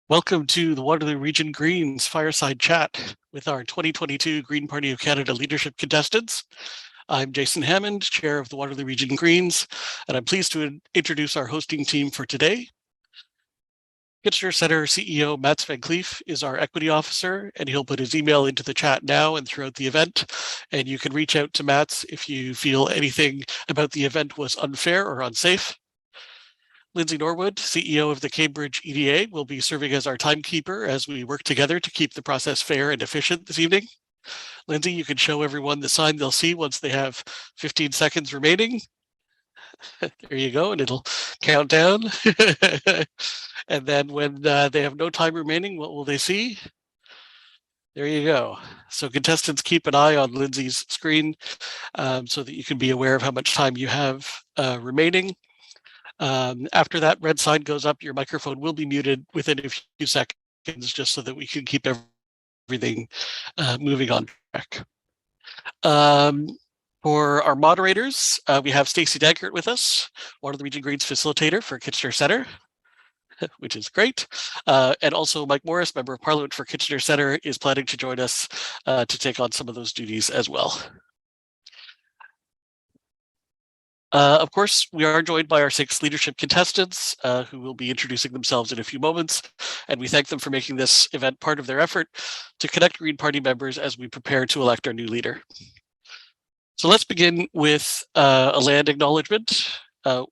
Welcome to the Waterloo Region Greens Fireside Chat with our 2022 Green Party of Canada leadership contestants. I'm Jason Hammond, Chair of the Waterloo Region Greens, and I'm pleased to introduce our hosting team for today. Kitchener Centre CEO Mats Van Cleef is our equity officer, and he'll put his email into the chat now and throughout the event. And you can reach out to Mats if you feel anything about the event was unfair or unsafe. Lindsay Norwood, CEO of the Cambridge EDA, will be serving as our timekeeper as we work together to keep the process fair and efficient this evening. Lindsay, you can show everyone the sign they'll see once they have 15 seconds remaining. There you go, and it'll count down. And then when they have no time remaining, what will they see? There you go. So contestants, keep an eye on Lindsay's screen so that you can be aware of how much time you have remaining. After that red sign goes up, your microphone will be muted within a few seconds, just so that we can keep everything moving on track. For our moderators, we have Stacey Dankert with us, Waterloo Region Greens facilitator for Kitchener Centre, which is great. And also Mike Morrice, Member of Parliament for Kitchener Centre, is planning to join us to take on some of those duties as well. Of course, we are joined by our 6 leadership contestants who will be introducing themselves in a few moments, and we thank them for making this event part of their effort to connect Green Party members as we prepare to elect our new leader. So let's begin with a land acknowledgement. There's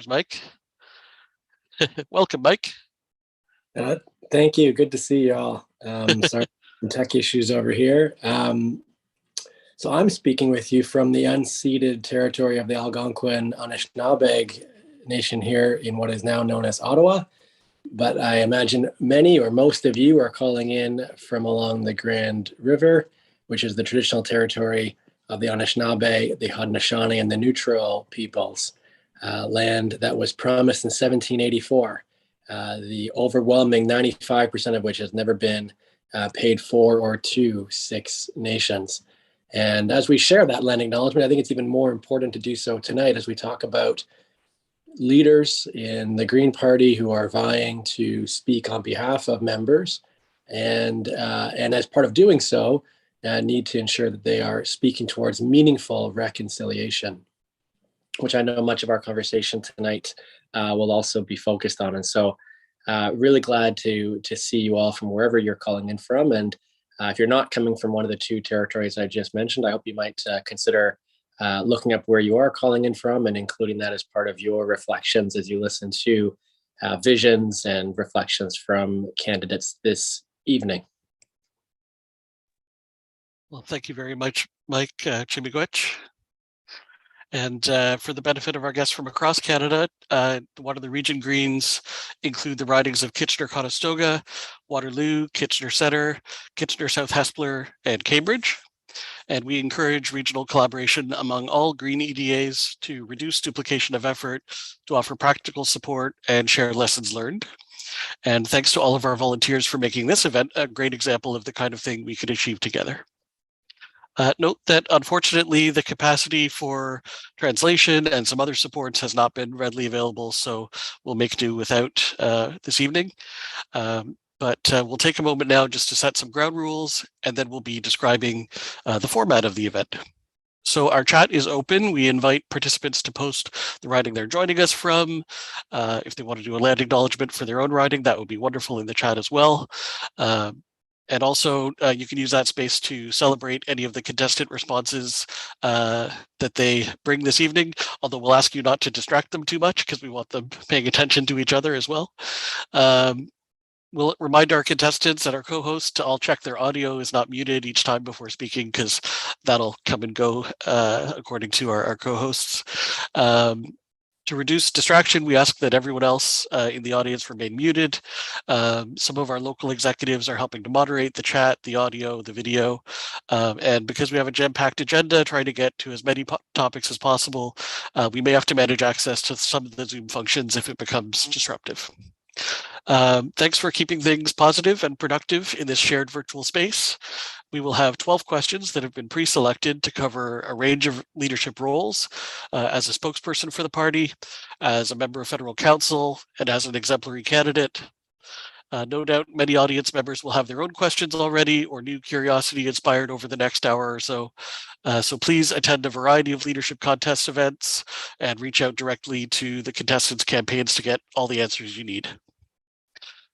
Mike. Welcome, Mike. Thank you. Good to see you all. Sorry, some tech issues over here. So I'm speaking with you from the unceded territory of the Algonquin Anishinaabe Nation here in what is now known as Ottawa. But I imagine many or most of you are calling in from along the Grand River, which is the traditional territory of the Anishinaabe, the Haudenosaunee, and the Neutral peoples, land that was promised in 1784. The overwhelming 95% of which has never been paid for or to 6 nations. And as we share that land acknowledgement, I think it's even more important to do so tonight as we talk about leaders in the Green Party who are vying to speak on behalf of members, and as part of doing so, need to ensure that they are speaking towards meaningful reconciliation, which I know much of our conversation tonight will also be focused on. And so really glad to see you all from wherever you're calling in from. And if you're not coming from one of the 2 territories I just mentioned, I hope you might consider looking up where you are calling in from and including that as part of your reflections as you listen to visions and reflections from candidates this evening. Well, thank you very much, Mike Chimigwech. And for the benefit of our guests from across Canada, one of the Region Greens include the ridings of Kitchener-Conestoga, Waterloo, Kitchener Centre, Kitchener-South Hespeler, and Cambridge. And we encourage regional collaboration among all Green EDAs to reduce duplication of effort, to offer practical support, and share lessons learned. And thanks to all of our volunteers for making this event a great example of the kind of thing we could achieve together. Note that unfortunately the capacity for translation and some other supports has not been readily available, so we'll make do without this evening. But we'll take a moment now just to set some ground rules, and then we'll be describing the format of the event. So our chat is open. We invite participants to post the riding they're joining us from. If they want to do a land acknowledgement for their own riding, that would be wonderful in the chat as well. And also, you can use that space to celebrate any of the contestant responses that they bring this evening, although we'll ask you not to distract them too much because we want them paying attention to each other as well. We'll remind our contestants and our co-hosts to all check their audio is not muted each time before speaking, because that'll come and go according to our co-hosts. To reduce distraction, we ask that everyone else in the audience remain muted. Some of our local executives are helping to moderate the chat, the audio, the video. And because we have a jam-packed agenda, trying to get to as many topics as possible, we may have to manage access to some of the Zoom functions if it becomes disruptive. Thanks for keeping things positive and productive in this shared virtual space. We will have 12 questions that have been pre-selected to cover a range of leadership roles as a spokesperson for the party, as a member of federal council, and as an exemplary candidate. No doubt many audience members will have their own questions already or new curiosity inspired over the next hour or so. So please attend a variety of leadership contest events and reach out directly to the contestants' campaigns to get all the answers you need.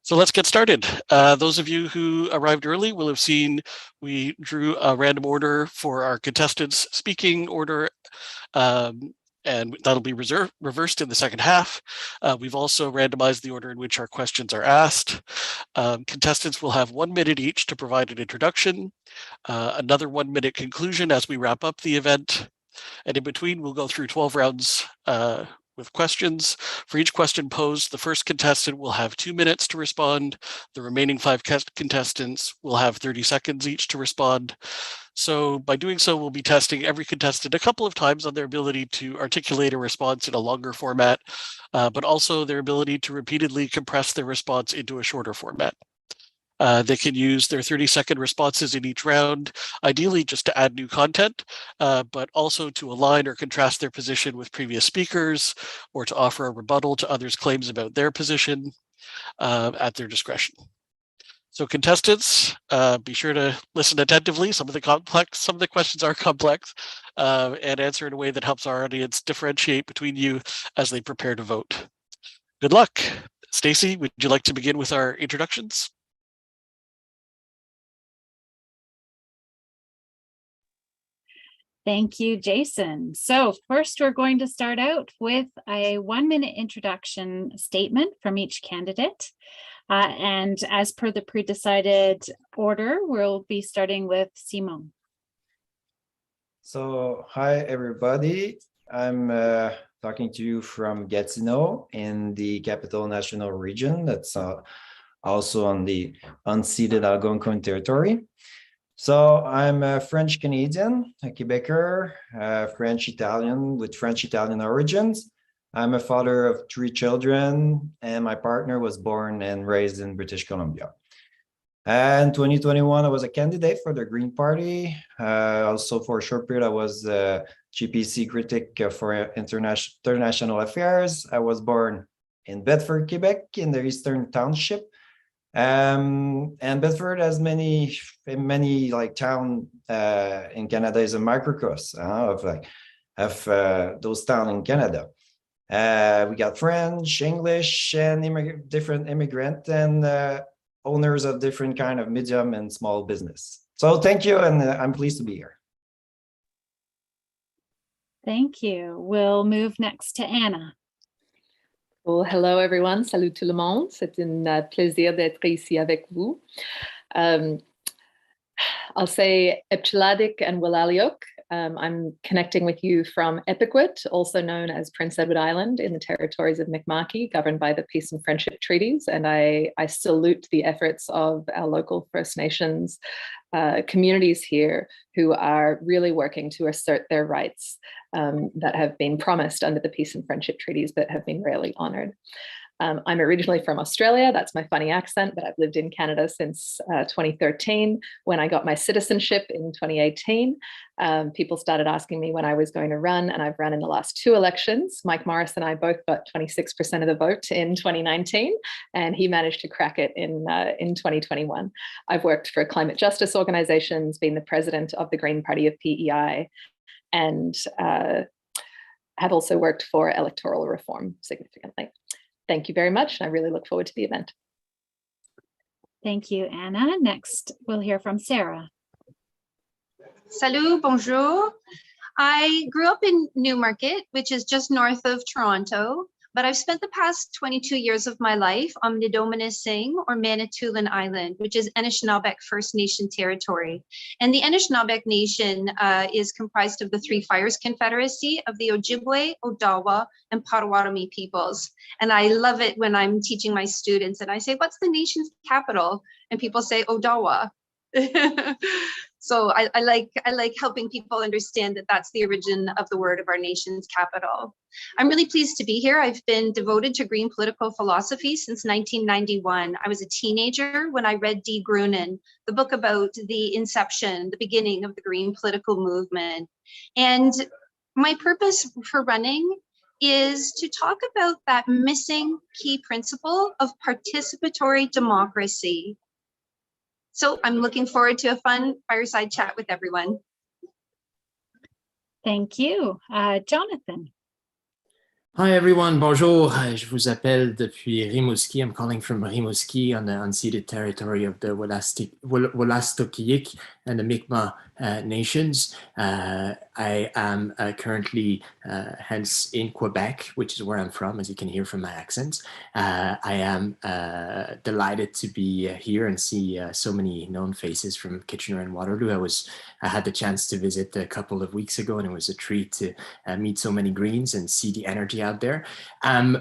So let's get started. Those of you who arrived early will have seen we drew a random order for our contestants' speaking order, and that'll be reversed in the second half. We've also randomized the order in which our questions are asked. Contestants will have 1 minute each to provide an introduction, another 1 minute conclusion as we wrap up the event, and in between we'll go through 12 rounds with questions. For each question posed, the first contestant will have 2 minutes to respond. The remaining 5 contestants will have 30 seconds each to respond. So by doing so, we'll be testing every contestant a couple of times on their ability to articulate a response in a longer format, but also their ability to repeatedly compress their response into a shorter format. They can use their 30-second responses in each round, ideally just to add new content, but also to align or contrast their position with previous speakers, or to offer a rebuttal to others' claims about their position at their discretion. So contestants, be sure to listen attentively. Some of the questions are complex, and answer in a way that helps our audience differentiate between you as they prepare to vote. Good luck. Stacy, would you like to begin with our introductions? Thank you, Jason. So first, we're going to start out with a 1 minute introduction statement from each candidate. And as per the pre-decided order, we'll be starting with Simon. So, hi, everybody. I'm talking to you from Gatineau in the Capital National Region. That's also on the unceded Algonquin territory. So I'm a French Canadian, a Quebecer, French Italian with French Italian origins. I'm a father of 3 children, and my partner was born and raised in British Columbia. And in 2021, I was a candidate for the Green Party. Also, for a short period, I was a GPC critic for international affairs. I was born in Bedford, Quebec, in the Eastern Township. And Bedford has many like town in Canada is a microcosm of those towns in Canada. We got French, English, and different immigrant and owners of different kind of medium and small business. So thank you, and I'm pleased to be here. Thank you. We'll move next to Anna. Well, hello everyone, salut tout le monde. C'est un plaisir d'être ici avec vous. I'll say Epchiladik and Willaliok. I'm connecting with you from Epiquet, also known as Prince Edward Island in the territories of Mi'kma'ki, governed by the Peace and Friendship Treaties. And I salute the efforts of our local First Nations communities here who are really working to assert their rights that have been promised under the Peace and Friendship Treaties but have been rarely honored. I'm originally from Australia. That's my funny accent, but I've lived in Canada since 2013. When I got my citizenship in 2018, people started asking me when I was going to run, and I've run in the last 2 elections. Mike Morrice and I both got 26% of the vote in 2019, and he managed to crack it in 2021. I've worked for climate justice organizations, been the president of the Green Party of PEI, and have also worked for electoral reform significantly. Thank you very much. I really look forward to the event. Thank you, Anna. Next, we'll hear from Sarah. Salut, bonjour. I grew up in Newmarket, which is just north of Toronto, but I've spent the past 22 years of my life on Nidominusing or Manitoulin Island, which is Anishinaabe First Nation territory. And the Anishinaabe Nation is comprised of the 3 Fires Confederacy of the Ojibwe, Odawa, and Potawatomi peoples. And I love it when I'm teaching my students and I say, what's the nation's capital? And people say Odawa. So I like helping people understand that that's the origin of the word of our nation's capital. I'm really pleased to be here. I've been devoted to green political philosophy since 1991. I was a teenager when I read D. Grunin, the book about the inception, the beginning of the green political movement. And my purpose for running is to talk about that missing key principle of participatory democracy. So I'm looking forward to a fun fireside chat with everyone. Thank you. Jonathan. Hi everyone, bonjour. Je vous appelle depuis Rimouski. I'm calling from Rimouski on the unceded territory of the Wolastoqiyik and the Mi'kmaq nations. I am currently hence in Quebec, which is where I'm from, as you can hear from my accent. I am delighted to be here and see so many known faces from Kitchener and Waterloo. I had the chance to visit a couple of weeks ago, and it was a treat to meet so many Greens and see the energy out there. I'm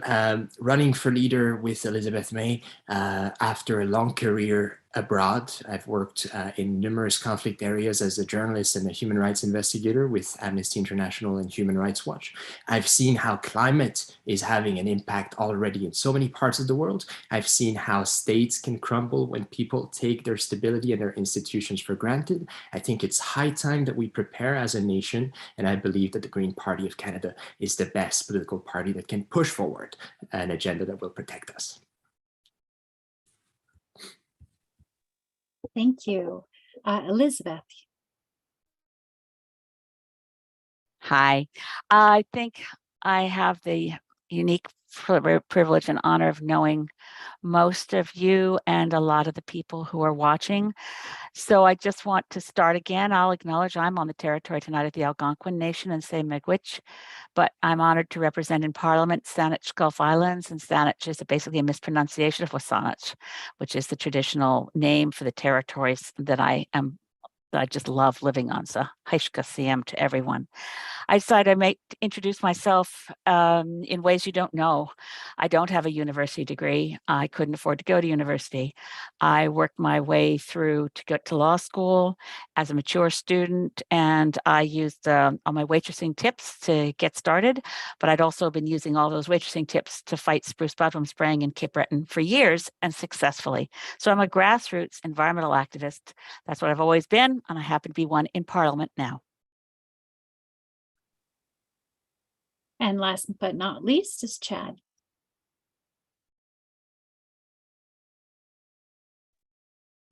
running for leader with Elizabeth May after a long career abroad. I've worked in numerous conflict areas as a journalist and a human rights investigator with Amnesty International and Human Rights Watch. I've seen how climate is having an impact already in so many parts of the world. I've seen how states can crumble when people take their stability and their institutions for granted. I think it's high time that we prepare as a nation, and I believe that the Green Party of Canada is the best political party that can push forward an agenda that will protect us. Thank you. Elizabeth. Hi, I think I have the unique privilege and honor of knowing most of you and a lot of the people who are watching. So I just want to start again. I'll acknowledge I'm on the territory tonight of the Algonquin Nation and say Miigwech, but I'm honored to represent in Parliament Saanich Gulf Islands, and Saanich is basically a mispronunciation of Wasanich, which is the traditional name for the territories that I just love living on. So Haishka CM to everyone. I decided I might introduce myself in ways you don't know. I don't have a university degree. I couldn't afford to go to university. I worked my way through to go to law school as a mature student, and I used all my waitressing tips to get started, but I'd also been using all those waitressing tips to fight spruce bottom spraying in Cape Breton for years and successfully. So I'm a grassroots environmental activist. That's what I've always been, and I happen to be one in Parliament now. And last but not least is Chad.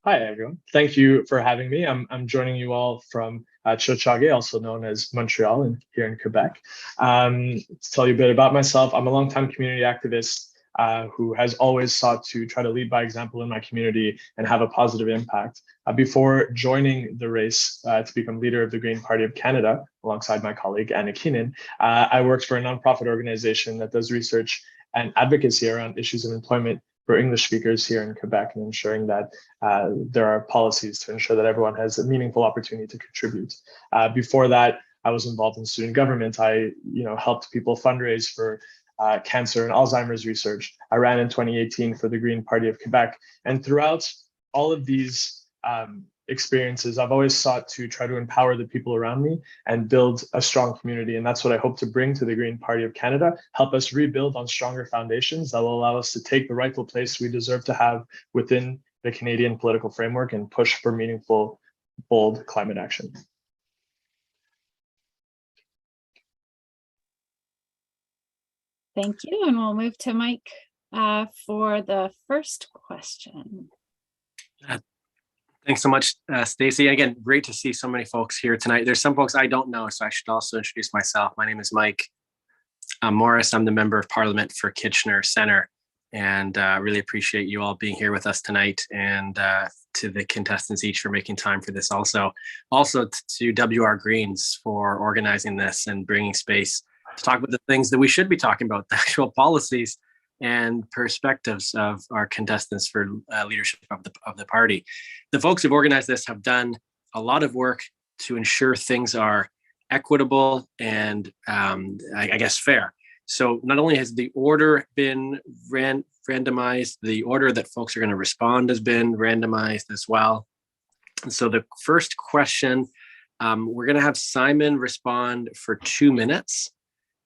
Hi, everyone. Thank you for having me. I'm joining you all from Tiohtià:ke, also known as Montreal here in Quebec. To tell you a bit about myself, I'm a longtime community activist who has always sought to try to lead by example in my community and have a positive impact. Before joining the race to become leader of the Green Party of Canada, alongside my colleague Anna Keenan, I worked for a nonprofit organization that does research and advocacy around issues of employment for English speakers here in Quebec, and ensuring that there are policies to ensure that everyone has a meaningful opportunity to contribute. Before that, I was involved in student government. I helped people fundraise for cancer and Alzheimer's research. I ran in 2018 for the Green Party of Quebec. And throughout all of these experiences, I've always sought to try to empower the people around me and build a strong community. And that's what I hope to bring to the Green Party of Canada, help us rebuild on stronger foundations that will allow us to take the rightful place we deserve to have within the Canadian political framework and push for meaningful, bold climate action. Thank you. And we'll move to Mike for the first question. Thanks so much, Stacey. Again, great to see so many folks here tonight. There's some folks I don't know, so I should also introduce myself. My name is Mike Morrice. I'm the Member of Parliament for Kitchener Centre, and really appreciate you all being here with us tonight, and to the contestants each for making time for this also. Also to WR Greens for organizing this and bringing space to talk about the things that we should be talking about, the actual policies and perspectives of our contestants for leadership of the party. The folks who've organized this have done a lot of work to ensure things are equitable and I guess fair. So not only has the order been randomized, the order that folks are going to respond has been randomized as well. So the first question, we're going to have Simon respond for 2 minutes,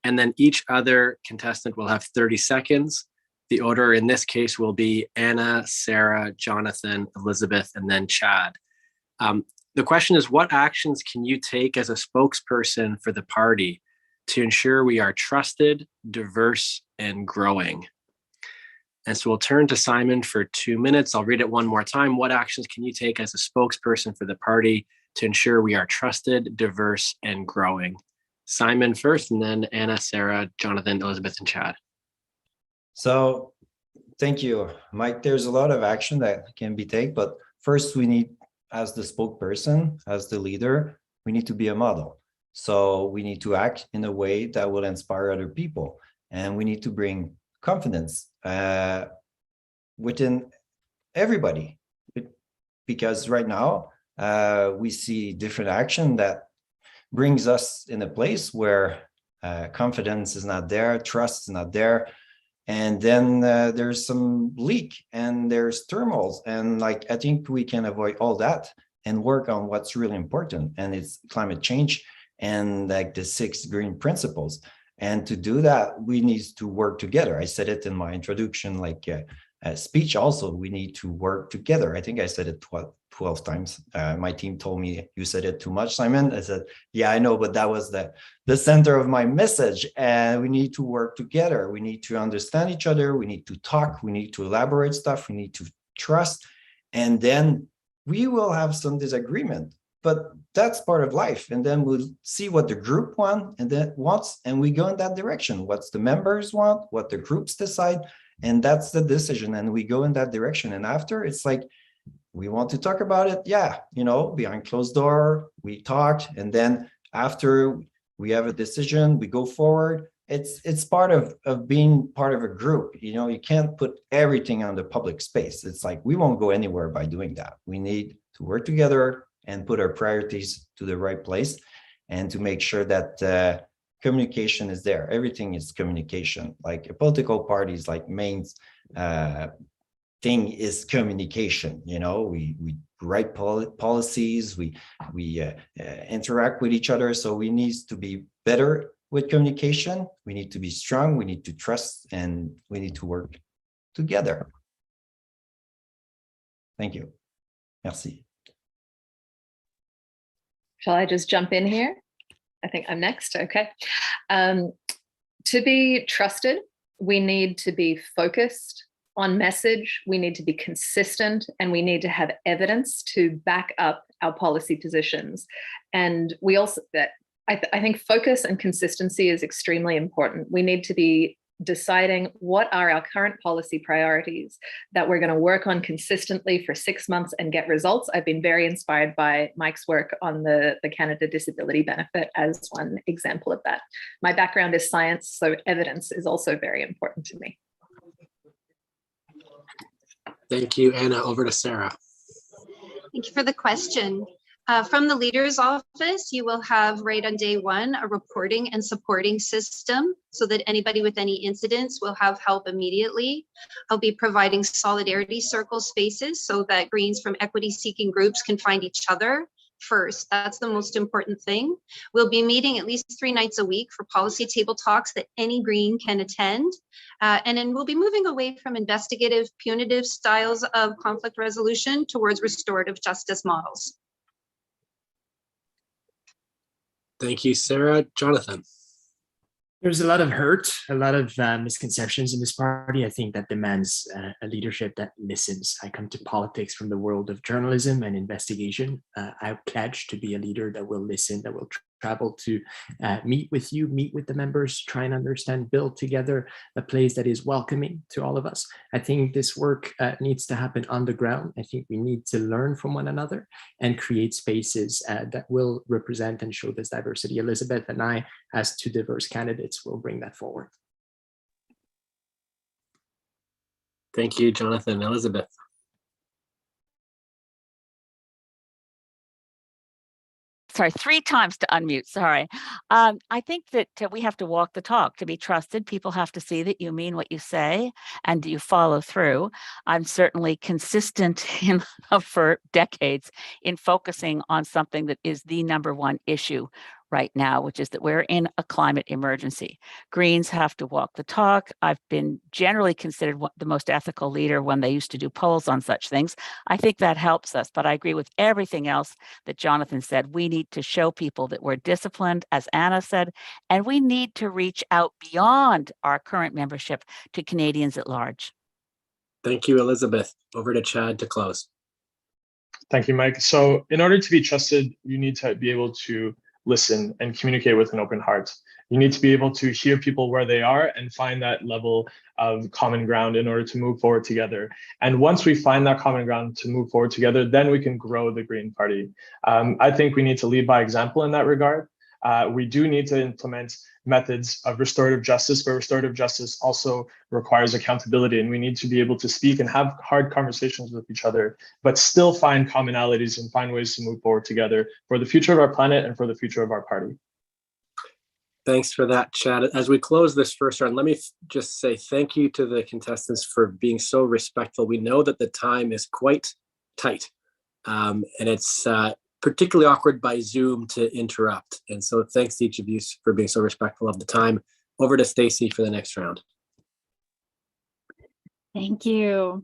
and then each other contestant will have 30 seconds. The order in this case will be Anna, Sarah, Jonathan, Elizabeth, and then Chad. The question is, what actions can you take as a spokesperson for the party to ensure we are trusted, diverse, and growing? And so we'll turn to Simon for 2 minutes. I'll read it one more time. What actions can you take as a spokesperson for the party to ensure we are trusted, diverse, and growing? Simon first, and then Anna, Sarah, Jonathan, Elizabeth, and Chad. So thank you, Mike. There's a lot of action that can be taken, but first we need, as the spokesperson, as the leader, we need to be a model. So we need to act in a way that will inspire other people, and we need to bring confidence within everybody, because right now we see different action that brings us in a place where confidence is not there, trust is not there, and then there's some leak and there's turmoil, and like I think we can avoid all that and work on what's really important, and it's climate change and like the 6 green principles. And to do that, we need to work together. I said it in my introduction, like speech also, we need to work together. I think I said it 12 times. My team told me, you said it too much, Simon. I said, yeah, I know, but that was the center of my message. And we need to work together. We need to understand each other. We need to talk. We need to elaborate stuff. We need to trust. And then we will have some disagreement. But that's part of life. And then we'll see what the group wants, and we go in that direction. What's the members want, what the groups decide, and that's the decision. And we go in that direction. And after, it's like, we want to talk about it. Yeah, behind closed door, we talked. And then after we have a decision, we go forward. It's part of being part of a group. You can't put everything on the public space. It's like, we won't go anywhere by doing that. We need to work together and put our priorities to the right place, and to make sure that communication is there. Everything is communication. Like a political party's like main thing is communication. We write policies, we interact with each other. So we need to be better with communication. We need to be strong. We need to trust, and we need to work together. Thank you. Merci. Shall I just jump in here? I think I'm next. Okay. To be trusted, we need to be focused on message. We need to be consistent, and we need to have evidence to back up our policy positions. And we also, I think focus and consistency is extremely important. We need to be deciding what are our current policy priorities that we're going to work on consistently for 6 months and get results. I've been very inspired by Mike's work on the Canada Disability Benefit as one example of that. My background is science, so evidence is also very important to me. Thank you, Anna. Over to Sarah. Thank you for the question. From the leader's office, you will have right on day one a reporting and supporting system so that anybody with any incidents will have help immediately. I'll be providing solidarity circle spaces so that Greens from equity seeking groups can find each other first. That's the most important thing. We'll be meeting at least 3 nights a week for policy table talks that any Green can attend. And then we'll be moving away from investigative, punitive styles of conflict resolution towards restorative justice models. Thank you, Sarah. Jonathan. There's a lot of hurt, a lot of misconceptions in this party. I think that demands a leadership that listens. I come to politics from the world of journalism and investigation. I pledge to be a leader that will listen, that will travel to meet with you, meet with the members, try and understand, build together a place that is welcoming to all of us. I think this work needs to happen on the ground. I think we need to learn from one another and create spaces that will represent and show this diversity. Elizabeth and I, as 2 diverse candidates, will bring that forward. Thank you, Jonathan. Elizabeth. sorry, 3 times to unmute, sorry. I think that we have to walk the talk to be trusted. People have to see that you mean what you say and you follow through. I'm certainly consistent for decades in focusing on something that is the #1 issue right now, which is that we're in a climate emergency. Greens have to walk the talk. I've been generally considered the most ethical leader when they used to do polls on such things. I think that helps us, but I agree with everything else that Jonathan said. We need to show people that we're disciplined, as Anna said, and we need to reach out beyond our current membership to Canadians at large. Thank you, Elizabeth. Over to Chad to close. Thank you, Mike. So in order to be trusted, you need to be able to listen and communicate with an open heart. You need to be able to hear people where they are and find that level of common ground in order to move forward together. And once we find that common ground to move forward together, then we can grow the Green Party. I think we need to lead by example in that regard. We do need to implement methods of restorative justice, but restorative justice also requires accountability, and we need to be able to speak and have hard conversations with each other, but still find commonalities and find ways to move forward together for the future of our planet and for the future of our party. Thanks for that, Chad. As we close this first round, let me just say thank you to the contestants for being so respectful. We know that the time is quite tight, and it's particularly awkward by Zoom to interrupt. And so thanks to each of you for being so respectful of the time. Over to Stacey for the next round. Thank you.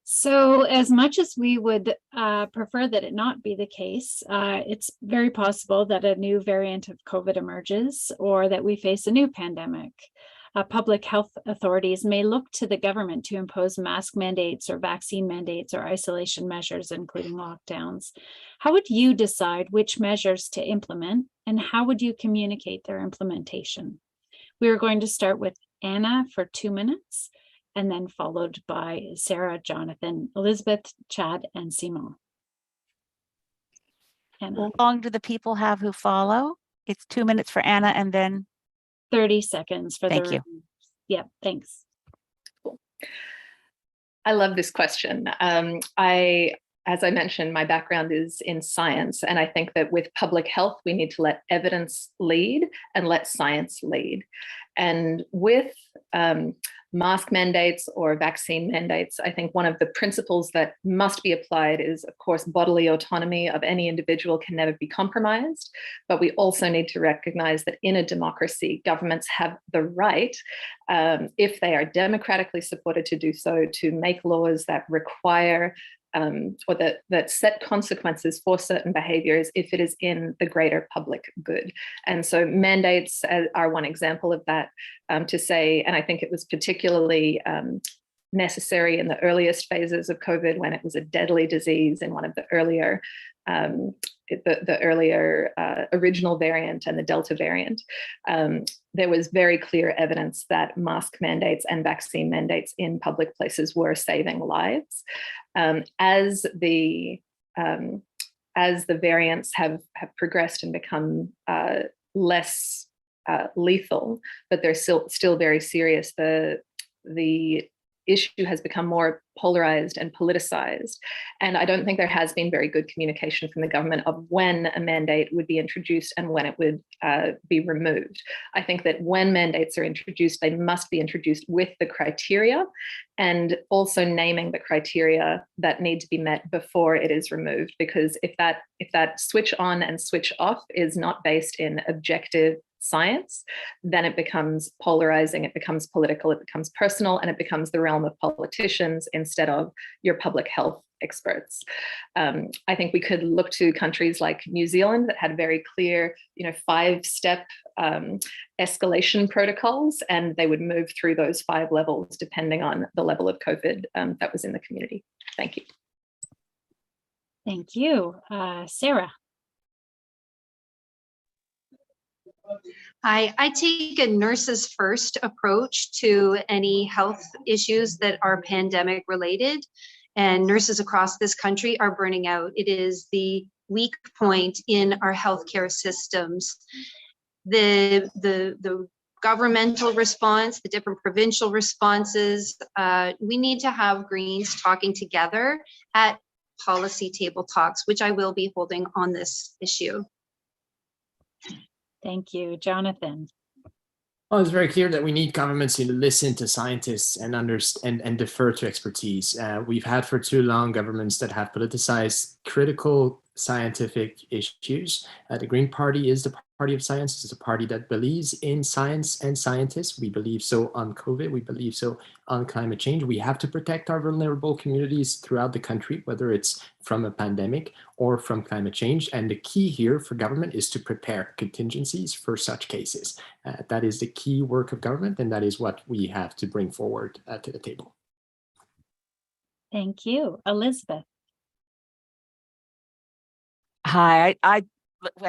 So as much as we would prefer that it not be the case, it's very possible that a new variant of COVID emerges or that we face a new pandemic. Public health authorities may look to the government to impose mask mandates or vaccine mandates or isolation measures, including lockdowns. How would you decide which measures to implement, and how would you communicate their implementation? We are going to start with Anna for 2 minutes, and then followed by Sarah, Jonathan, Elizabeth, Chad, and Simon. Anna. How long do the people have who follow? It's 2 minutes for Anna and then 30 seconds for Thank the you. Yeah, thanks. Cool. I love this question. As I mentioned, my background is in science, and I think that with public health, we need to let evidence lead and let science lead. And with mask mandates or vaccine mandates, I think one of the principles that must be applied is, of course, bodily autonomy of any individual can never be compromised. But we also need to recognize that in a democracy, governments have the right, if they are democratically supported to do so, to make laws that require or that set consequences for certain behaviors if it is in the greater public good. And so mandates are one example of that, to say, and I think it was particularly necessary in the earliest phases of COVID when it was a deadly disease in one of the earlier original variant and the Delta variant. There was very evidence evidence that mask mandates and vaccine mandates in public places were saving lives. As the variants have progressed and become less lethal, but they're still very serious, the issue has become more polarized and politicized. And I don't think there has been very good communication from the government of when a mandate would be introduced and when it would be removed. I think that when mandates are introduced, they must be introduced with the criteria and also naming the criteria that need to be met before it is removed. Because if that switch on and switch off is not based in objective science, then it becomes polarizing, it becomes political, it becomes personal, and it becomes the realm of politicians instead of your public health experts. I think we could look to countries like New Zealand that had very clear, 5-step escalation protocols, and they would move through those 5 levels depending on the level of COVID that was in the community. Thank you. Thank you. Sarah. I take a nurses first approach to any health issues that are pandemic related, and nurses across this country are burning out. It is the weak point in our healthcare systems. The governmental response, the different provincial responses, we need to have Greens talking together at policy table talks, which I will be holding on this issue. Thank you, Jonathan. Well, it's very clear that we need governments to listen to scientists and understand and defer to expertise. We've had for too long governments that have politicized critical scientific issues. The Green Party is the party of science. It's a party that believes in science and scientists. We believe so on COVID. We believe so on climate change. We have to protect our vulnerable communities throughout the country, whether it's from a pandemic or from climate change. And the key here for government is to prepare contingencies for such cases. That is the key work of government, and that is what we have to bring forward to the table. Thank you. Elizabeth. Hi, I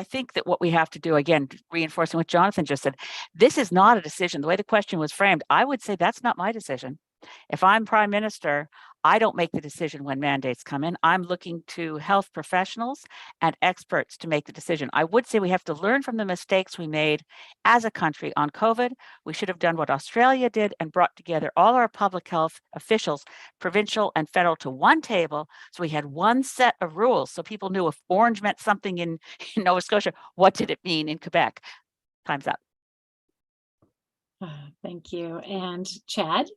think that what we have to do, again, reinforcing what Jonathan just said, this is not a decision. The way the question was framed, I would say that's not my decision. If I'm Prime Minister, I don't make the decision when mandates come in. I'm looking to health professionals and experts to make the decision. I would say we have to learn from the mistakes we made as a country on COVID. We should have done what Australia did and brought together all our public health officials, provincial and federal, to one table. So we had one set of rules. So people knew if orange meant something in Nova Scotia, what did it mean in Quebec? Time's up. Thank you. And Chad?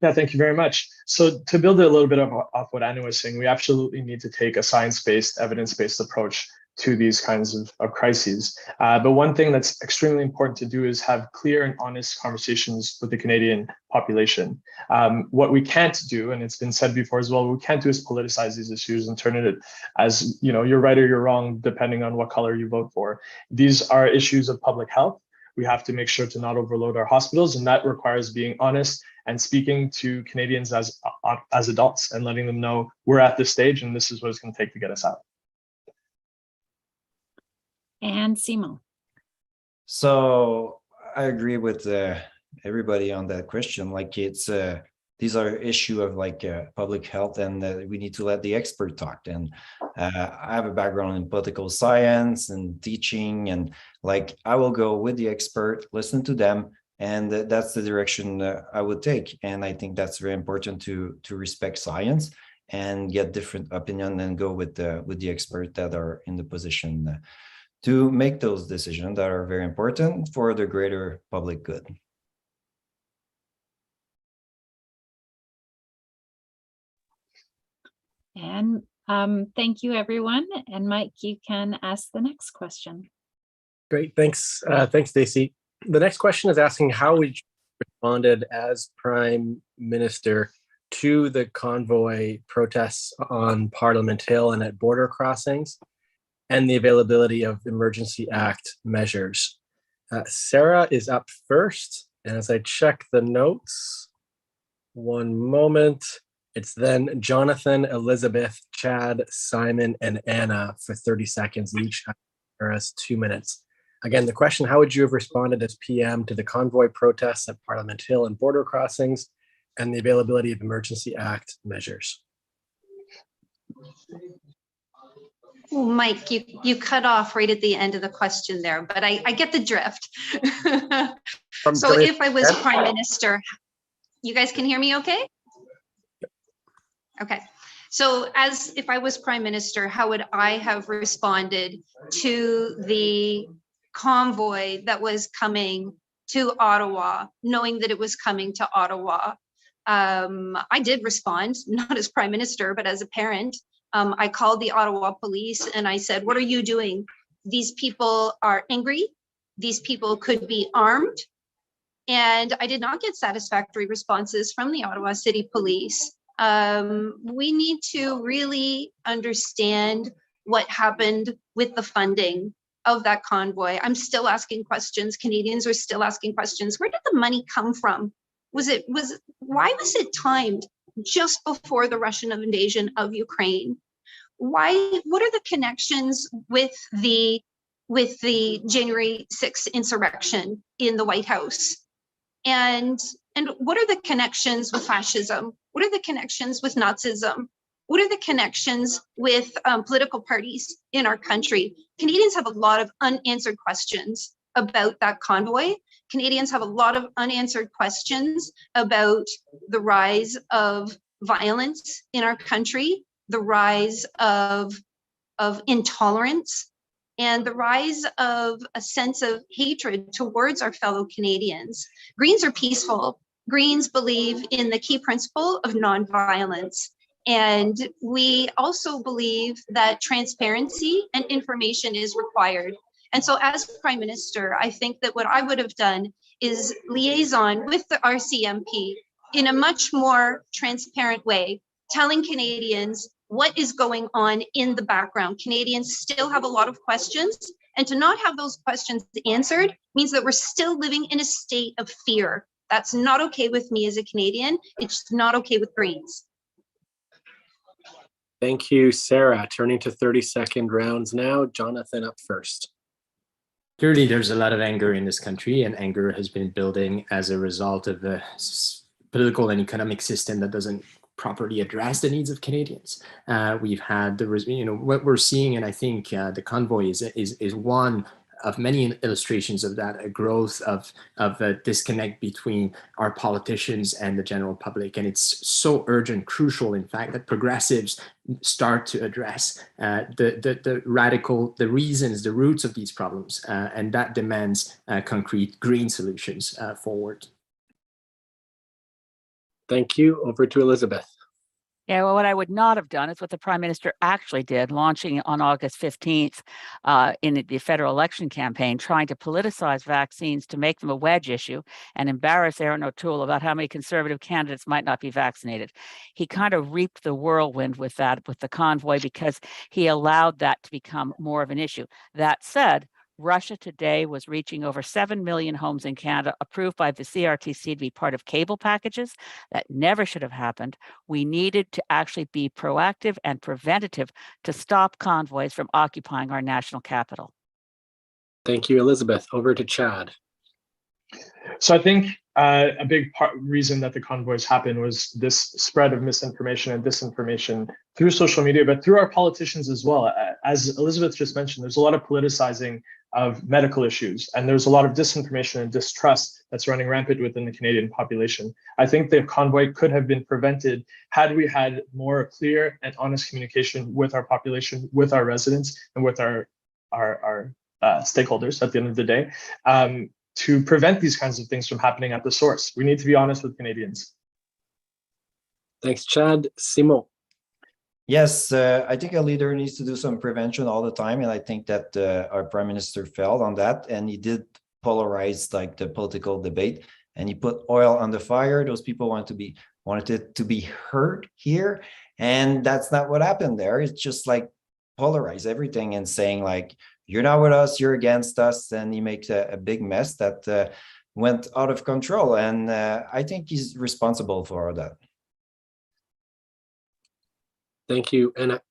Yeah, thank you very much. So to build a little bit off what Anna was saying, we absolutely need to take a science-based, evidence-based approach to these kinds of crises. But one thing that's extremely important to do is have clear and honest conversations with the Canadian population. What we can't do, and it's been said before as well, what we can't do is politicize these issues and turn it as, you know, you're right or you're wrong, depending on what color you vote for. These are issues of public health. We have to make sure to not overload our hospitals, and that requires being honest and speaking to Canadians as adults and letting them know we're at this stage and this is what it's going to take to get us out. And Simon. So I agree with everybody on that question. Like it's these are issue of like public health, and we need to let the expert talk. And I have a background in political science and teaching, and like I will go with the expert, listen to them, and that's the direction I would take. And I think that's very important to respect science and get different opinion and go with the expert that are in the position to make those decisions that are very important for the greater public good. And thank you, everyone. And Mike, you can ask the next question. Great, thanks. Thanks, Stacey. The next question is asking how would you responded as Prime Minister to the convoy protests on Parliament Hill and at border crossings, and the availability of Emergency Act measures. Sarah is up first, and as I check the notes, one moment, it's then Jonathan, Elizabeth, Chad, Simon, and Anna for 30 seconds each, or as 2 minutes. Again, the question, how would you have responded as PM to the convoy protests at Parliament Hill and border crossings, and the availability of Emergency Act measures? Oh, Mike, you cut off right at the end of the question there, but I get the drift. So if I was Prime Minister, you guys can hear me okay? Okay. So if I was Prime Minister, how would I have responded to the convoy that was coming to Ottawa, knowing that it was coming to Ottawa? I did respond, not as Prime Minister, but as a parent. I called the Ottawa police and I said, what are you doing? These people are angry. These people could be armed. And I did not get satisfactory responses from the Ottawa City Police. We need to really understand what happened with the funding of that convoy. I'm still asking questions. Canadians are still asking questions. Where did the money come from? Why was it timed just before the Russian invasion of Ukraine? What are the connections with the January 6th insurrection in the White House? And what are the connections with fascism? What are the connections with Nazism? What are the connections with political parties in our country? Canadians have a lot of unanswered questions about that convoy. Canadians have a lot of unanswered questions about the rise of violence in our country, the rise of intolerance, and the rise of a sense of hatred towards our fellow Canadians. Greens are peaceful. Greens believe in the key principle of nonviolence. And we also believe that transparency and information is required. And so as Prime Minister, I think that what I would have done is liaison with the RCMP in a much more transparent way, telling Canadians what is going on in the background. Canadians still have a lot of questions, and to not have those questions answered means that we're still living in a state of fear. That's not okay with me as a Canadian. It's not okay with Greens. Thank you, Sarah. Turning to 30-second rounds now. Jonathan up first. Clearly, there's a lot of anger in this country, and anger has been building as a result of a political and economic system that doesn't properly address the needs of Canadians. We've had what we're seeing, and I think the convoy is one of many illustrations of that, a growth of a disconnect between our politicians and the general public. And it's so urgent, crucial, in fact, that progressives start to address the reasons, the roots of these problems. And that demands concrete green solutions forward. Thank you. Over to Elizabeth. Yeah, well, what I would not have done is what the Prime Minister actually did, launching on August 15th in the federal election campaign, trying to politicize vaccines to make them a wedge issue and embarrass Erin O'Toole about how many Conservative candidates might not be vaccinated. He kind of reaped the whirlwind with that, with the convoy, because he allowed that to become more of an issue. That said, Russia today was reaching over 7 million homes in Canada, approved by the CRTC to be part of cable packages. That never should have happened. We needed to actually be proactive and preventative to stop convoys from occupying our national capital. Thank you, Elizabeth. Over to Chad. So I think a big reason that the convoys happened was this spread of misinformation and disinformation through social media, but through our politicians as well. As Elizabeth just mentioned, there's a lot of politicizing of medical issues, and there's a lot of disinformation and distrust that's running rampant within the Canadian population. I think the convoy could have been prevented had we had more clear and honest communication with our population, with our residents, and with our stakeholders at the end of the day, to prevent these kinds of things from happening at the source. We need to be honest with Canadians. Thanks, Chad. Simon. Yes, I think a leader needs to do some prevention all the time, and I think that our Prime Minister failed on that, and he did polarize like the political debate, and he put oil on the fire. Those people wanted to be heard here, and that's not what happened there. It's just like polarize everything and saying like, you're not with us, you're against us, and he makes a big mess that went out of control, and I think he's responsible for all that. Thank you, Anna.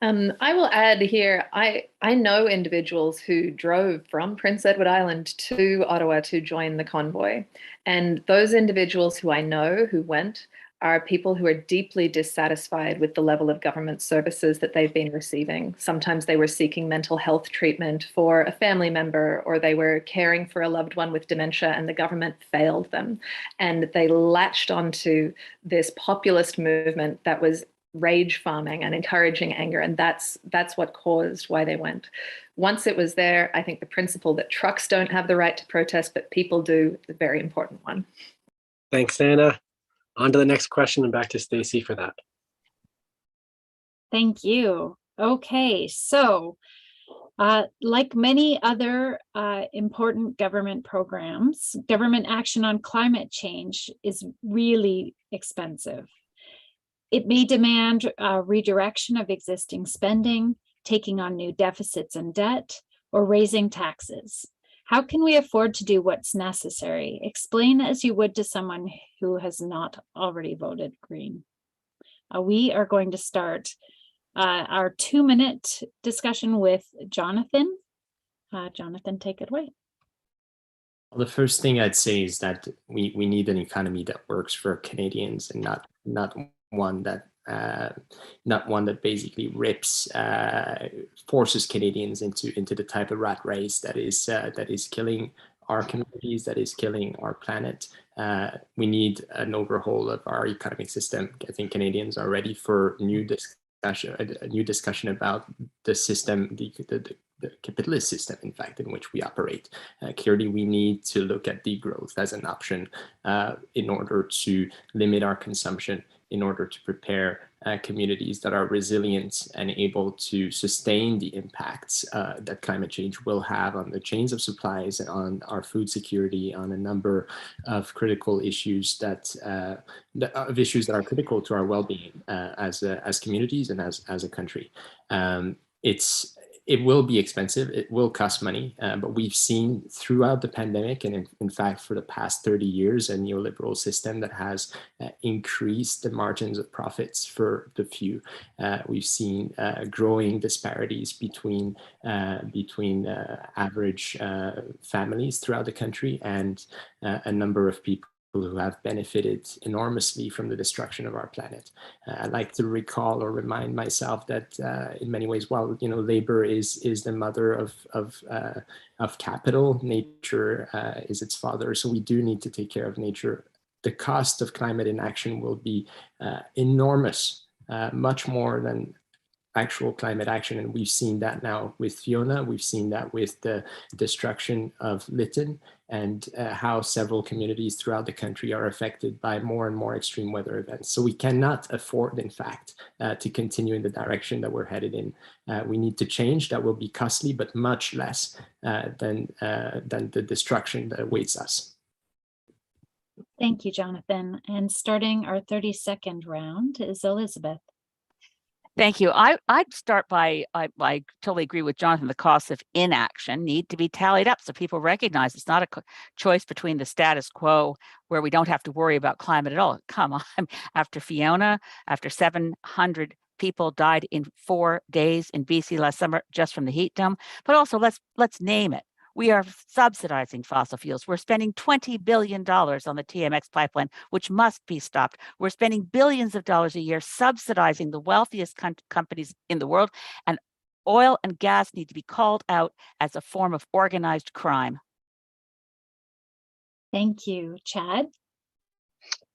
I will add here, I know individuals who drove from Prince Edward Island to Ottawa to join the convoy. And those individuals who I know who went are people who are deeply dissatisfied with the level of government services that they've been receiving. Sometimes they were seeking mental health treatment for a family member, or they were caring for a loved one with dementia, and the government failed them. And they latched onto this populist movement that was rage farming and encouraging anger, and that's what caused why they went. Once it was there, I think the principle that trucks don't have the right to protest, but people do, is a very important one. Thanks, Anna. On to the next question, and back to Stacey for that. Thank you. Okay, so like many other important government programs, government action on climate change is really expensive. It may demand redirection of existing spending, taking on new deficits and debt, or raising taxes. How can we afford to do what's necessary? Explain as you would to someone who has not already voted Green. We are going to start our 2-minute discussion with Jonathan. Jonathan, take it away. Well, the first thing I'd say is that we need an economy that works for Canadians, and not one that basically forces Canadians into the type of rat race that is killing our communities, that is killing our planet. We need an overhaul of our economic system. I think Canadians are ready for new new discussion about the system, the capitalist system, in fact, in which we operate. Clearly, we need to look at degrowth as an option in order to limit our consumption, in order to prepare communities that are resilient and able to sustain the impacts that climate change will have on the chains of supplies, on our food security, on a number of critical issues that are critical to our well-being as communities and as a country. It will be expensive, it will cost money, but we've seen throughout the pandemic, and in fact for the past 30 years, a neoliberal system that has increased the margins of profits for the few. We've seen growing disparities between average families throughout the country, and a number of people who have benefited enormously from the destruction of our planet. I'd like to recall or remind myself that in many ways, while labor is the mother of capital, nature is its father. So we do need to take care of nature. The cost of climate inaction will be enormous, much more than actual climate action. And we've seen that now with Fiona, we've seen that with the destruction of Lytton, and how several communities throughout the country are affected by more and more extreme weather events. So we cannot afford, in fact, to continue in the direction that we're headed in. We need to change. That will be costly, but much less than the destruction that awaits us. Thank you, Jonathan. And starting our 32nd round is Elizabeth. Thank you. I'd start by, I totally agree with Jonathan, the costs of inaction need to be tallied up so people recognize it's not a choice between the status quo where we don't have to worry about climate at all. Come on, after Fiona, after 700 people died in 4 days in BC last summer just from the heat dome, but also let's name it. We are subsidizing fossil fuels. We're spending $20 billion on the TMX pipeline, which must be stopped. We're spending billions of dollars a year subsidizing the wealthiest companies in the world, and oil and gas need to be called out as a form of organized crime. Thank you, Chad.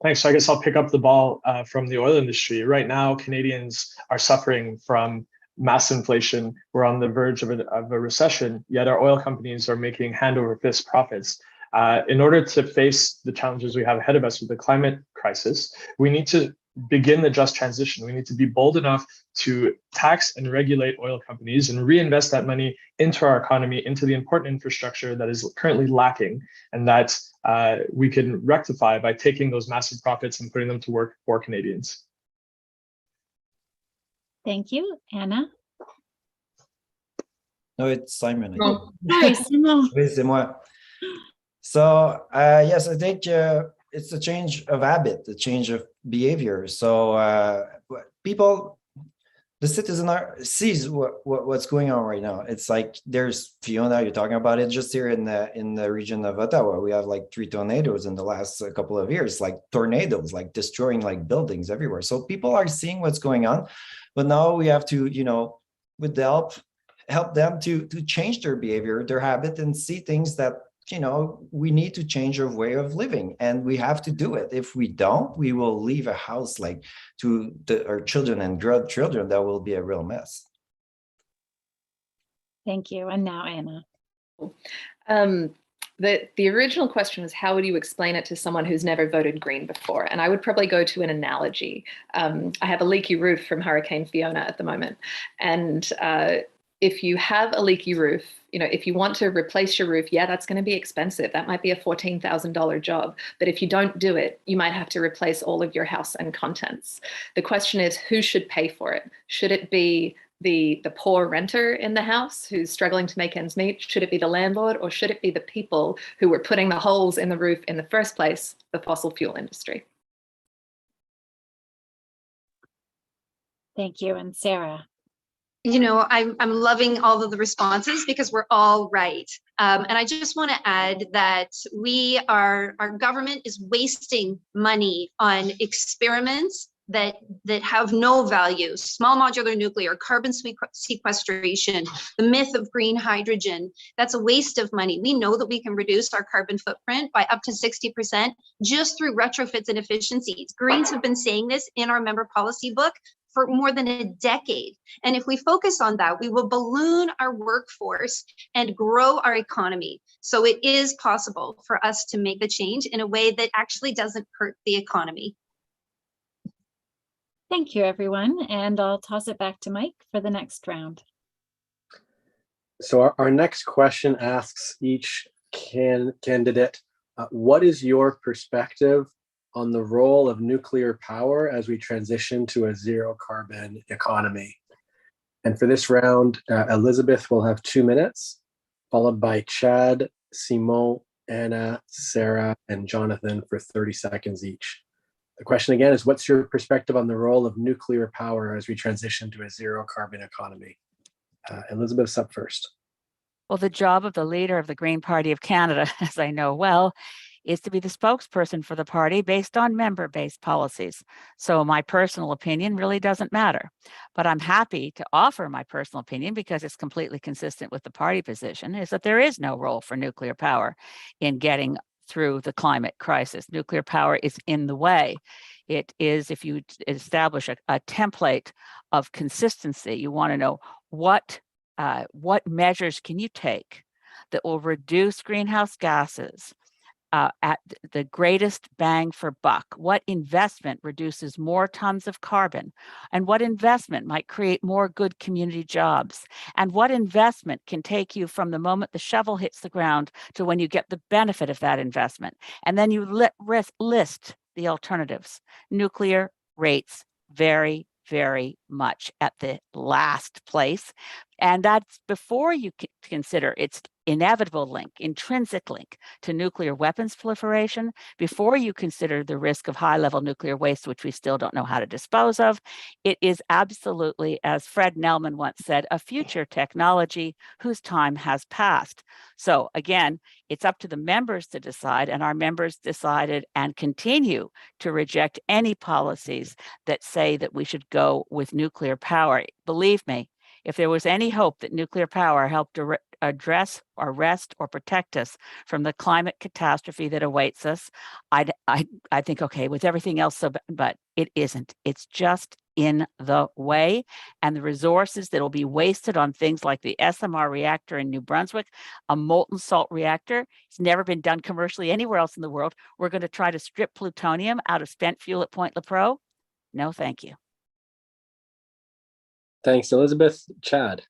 Thanks. So I guess I'll pick up the ball from the oil industry. Right now, Canadians are suffering from mass inflation. We're on the verge of a recession, yet our oil companies are making hand over fist profits. In order to face the challenges we have ahead of us with the climate crisis, we need to begin the just transition. We need to be bold enough to tax and regulate oil companies and reinvest that money into our economy, into the important infrastructure that is currently lacking, and that we can rectify by taking those massive profits and putting them to work for Canadians. Thank you. Anna? No, it's Simon. Oh, sorry, Simon. Oui, c'est moi. So, yes, I think it's a change of habit, a change of behavior. So people, the citizen sees what's going on right now. It's like there's Fiona, you're talking about it just here in the region of Ottawa. We have like 3 tornadoes in the last couple of years, like tornadoes, like destroying like buildings everywhere. So people are seeing what's going on, but now we have to, with the help them to change their behavior, their habit, and see things that, we need to change our way of living, and we have to do it. If we don't, we will leave a house like to our children and grandchildren. That will be a real mess. Thank you. And now Anna. The original question was, how would you explain it to someone who's never voted Green before? And I would probably go to an analogy. I have a leaky roof from Hurricane Fiona at the moment. And if you have a leaky roof, if you want to replace your roof, yeah, that's going to be expensive. That might be a $14,000 job. But if you don't do it, you might have to replace all of your house and contents. The question is, who should pay for it? Should it be the poor renter in the house who's struggling to make ends meet? Should it be the landlord, or should it be the people who were putting the holes in the roof in the first place, the fossil fuel industry? Thank you. And Sarah. I'm loving all of the responses because we're all right. And I just want to add that our government is wasting money on experiments that have no value. Small modular nuclear, carbon sequestration, the myth of green hydrogen. That's a waste of money. We know that we can reduce our carbon footprint by up to 60% just through retrofits and efficiencies. Greens have been saying this in our member policy book for more than a decade. And if we focus on that, we will balloon our workforce and grow our economy. So it is possible for us to make the change in a way that actually doesn't hurt the economy. Thank you, everyone. And I'll toss it back to Mike for the next round. So our next question asks each candidate, what is your perspective on the role of nuclear power as we transition to a zero carbon economy? And for this round, Elizabeth will have 2 minutes, followed by Chad, Simon, Anna, Sarah, and Jonathan for 30 seconds each. The question again is, what's your perspective on the role of nuclear power as we transition to a zero carbon economy? Elizabeth's up first. Well, the job of the leader of the Green Party of Canada, as I know well, is to be the spokesperson for the party based on member-based policies. So my personal opinion really doesn't matter. But I'm happy to offer my personal opinion, because it's completely consistent with the party position, is that there is no role for nuclear power in getting through the climate crisis. Nuclear power is in the way. It is, if you establish a template of consistency, you want to know what measures can you take that will reduce greenhouse gases at the greatest bang for buck? What investment reduces more tons of carbon? And what investment might create more good community jobs? And what investment can take you from the moment the shovel hits the ground to when you get the benefit of that investment? And then you list the alternatives. Nuclear rates very, very much at the last place. And that's before you consider its inevitable link, intrinsic link to nuclear weapons proliferation, before you consider the risk of high-level nuclear waste, which we still don't know how to dispose of. It is absolutely, as Fred Nelman once said, a future technology whose time has passed. So again, it's up to the members to decide, and our members decided and continue to reject any policies that say that we should go with nuclear power. Believe me, if there was any hope that nuclear power helped address, arrest, or protect us from the climate catastrophe that awaits us, I think, okay, with everything else, but it isn't. It's just in the way, and the resources that will be wasted on things like the SMR reactor in New Brunswick, a molten salt reactor. It's never been done commercially anywhere else in the world. We're going to try to strip plutonium out of spent fuel at Point Lepreau? No, thank you. Thanks, Elizabeth. Chad.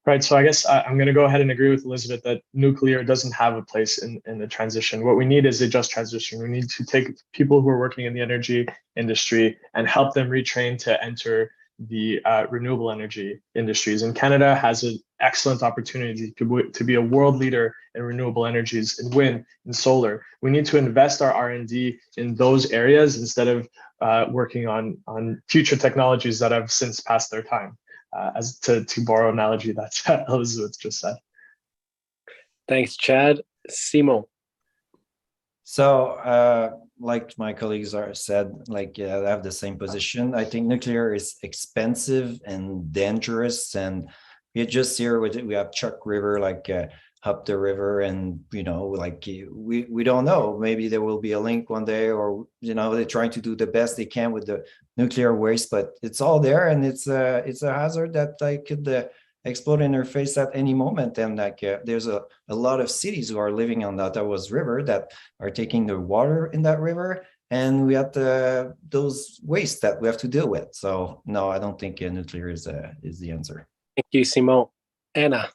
Right, so I guess I'm going to go ahead and agree with Elizabeth that nuclear doesn't have a place in the transition. What we need is a just transition. We need to take people who are working in the energy industry and help them retrain to enter the renewable energy industries. And Canada has an excellent opportunity to be a world leader in renewable energies, in wind, in solar. We need to invest our R&D in those areas instead of working on future technologies that have since passed their time. As to borrow an analogy that Elizabeth just said. Thanks, Chad. Simon. So, like my colleagues said, I have the same position. I think nuclear is expensive and dangerous, and we just here we have Chuck River, up the river, and we don't know. Maybe there will be a link one day, or they're trying to do the best they can with the nuclear waste, but it's all there, and it's a hazard that could explode in our face at any moment. And there's a lot of cities who are living on the Ottawa River that are taking the water in that river, and we have those waste that we have to deal with. So no, I don't think nuclear is the answer. Thank you, Simon. Anna.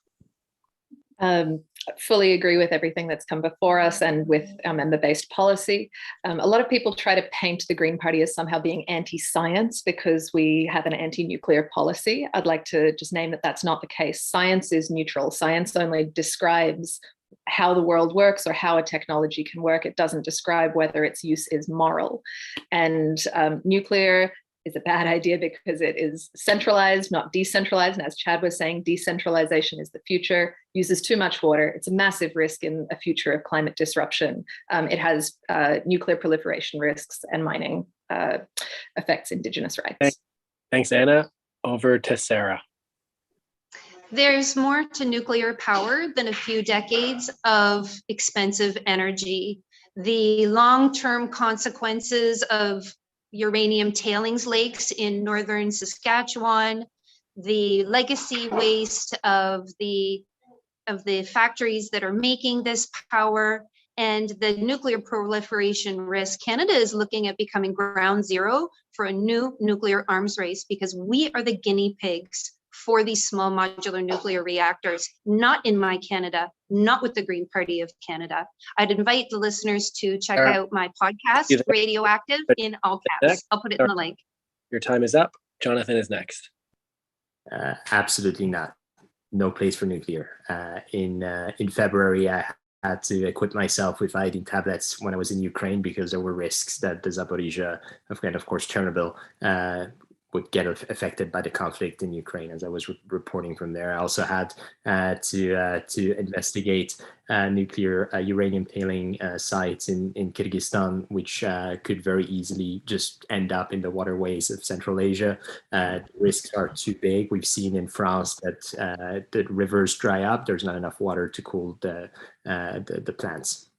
Fully agree with everything that's come before us, and with member-based policy. A lot of people try to paint the Green Party as somehow being anti-science because we have an anti-nuclear policy. I'd like to just name that that's not the case. Science is neutral. Science only describes how the world works or how a technology can work. It doesn't describe whether its use is moral. And nuclear is a bad idea because it is centralized, not decentralized. And as Chad was saying, decentralization is the future, uses too much water. It's a massive risk in a future of climate disruption. It has nuclear proliferation risks, and mining affects Indigenous rights. Thanks, Anna. Over to Sarah. There's more to nuclear power than a few decades of expensive energy. The long-term consequences of uranium tailings lakes in northern Saskatchewan, the legacy waste of the factories that are making this power, and the nuclear proliferation risk. Canada is looking at becoming ground zero for a new nuclear arms race because we are the guinea pigs for these small modular nuclear reactors, not in my Canada, not with the Green Party of Canada. I'd invite the listeners to check out my podcast, Radioactive, in all caps. I'll put it in the link. Your time is up. Jonathan is next. Absolutely not. No place for nuclear. In February, I had to equip myself with iodine tablets when I was in Ukraine because there were risks that the Zaporizhia, and of course Chernobyl, would get affected by the conflict in Ukraine, as I was reporting from there. I also had to investigate nuclear uranium tailing sites in Kyrgyzstan, which could very easily just end up in the waterways of Central Asia. The risks are too big. We've seen in France that the rivers dry up. There's not enough water to cool the plants.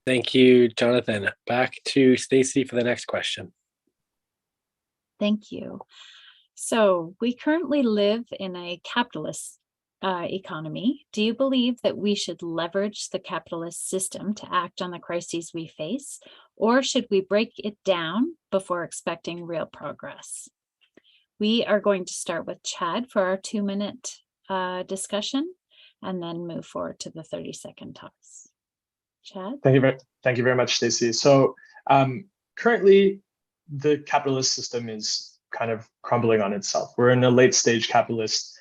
Thank you, Jonathan. Back to Stacey for the next question. Thank you. So we currently live in a capitalist economy. Do you believe that we should leverage the capitalist system to act on the crises we face, or should we break it down before expecting real progress? We are going to start with Chad for our 2-minute discussion and then move forward to the 30-second talks. Chad? Thank you very much, Stacey. So currently, the capitalist system is kind of crumbling on itself. We're in a late stage capitalist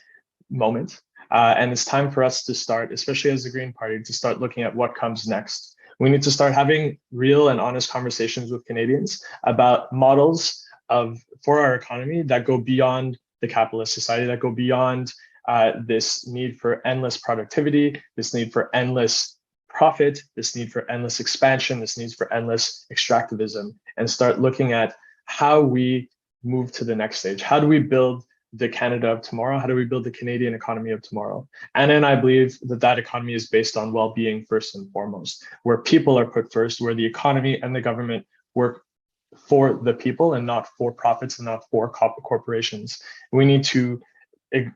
moment. And it's time for us to start, especially as the Green Party, to start looking at what comes next. We need to start having real and honest conversations with Canadians about models for our economy that go beyond the capitalist society, that go beyond this need for endless productivity, this need for endless profit, this need for endless expansion, this need for endless extractivism, and start looking at how we move to the next stage. How do we build the Canada of tomorrow? How do we build the Canadian economy of tomorrow? And then I believe that economy is based on well-being first and foremost, where people are put first, where the economy and the government work for the people and not for profits and not for corporations. We need to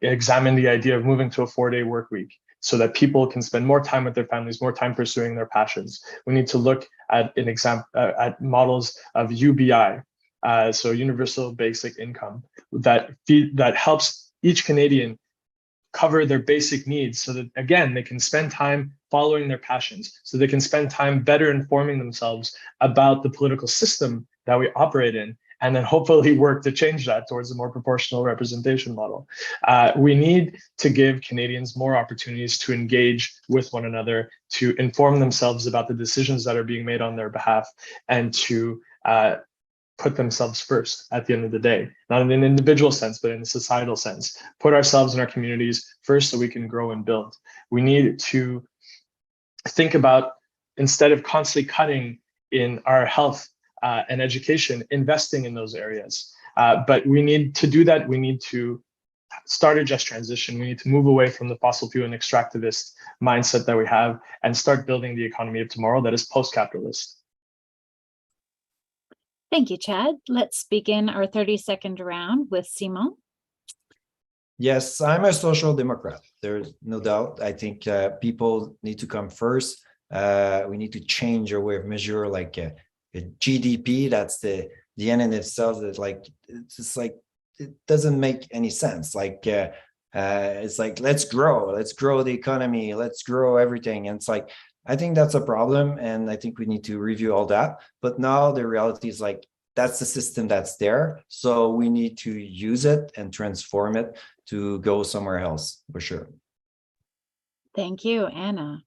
examine the idea of moving to a 4-day work week so that people can spend more time with their families, more time pursuing their passions. We need to look at at models of UBI, so universal basic income, that helps each Canadian cover their basic needs so that, again, they can spend time following their passions, so they can spend time better informing themselves about the political system that we operate in, and then hopefully work to change that towards a more proportional representation model. We need to give Canadians more opportunities to engage with one another, to inform themselves about the decisions that are being made on their behalf, and to put themselves first at the end of the day, not in an individual sense, but in a societal sense. Put ourselves and our communities first so we can grow and build. We need to think about, instead of constantly cutting in our health and education, investing in those areas. But we need to do that. We need to start a just transition. We need to move away from the fossil fuel and extractivist mindset that we have and start building the economy of tomorrow that is post-capitalist. Thank you, Chad. Let's begin our 30-second round with Simon. Yes, I'm a social democrat. There's no doubt. I think people need to come first. We need to change our way of measure, like GDP. That's the end in itself. It's just like it doesn't make any sense. It's like let's grow the economy, let's grow everything, and it's like, I think that's a problem, and I think we need to review all that. But now the reality is like, that's the system that's there. So we need to use it and transform it to go somewhere else, for sure. Thank you, Anna.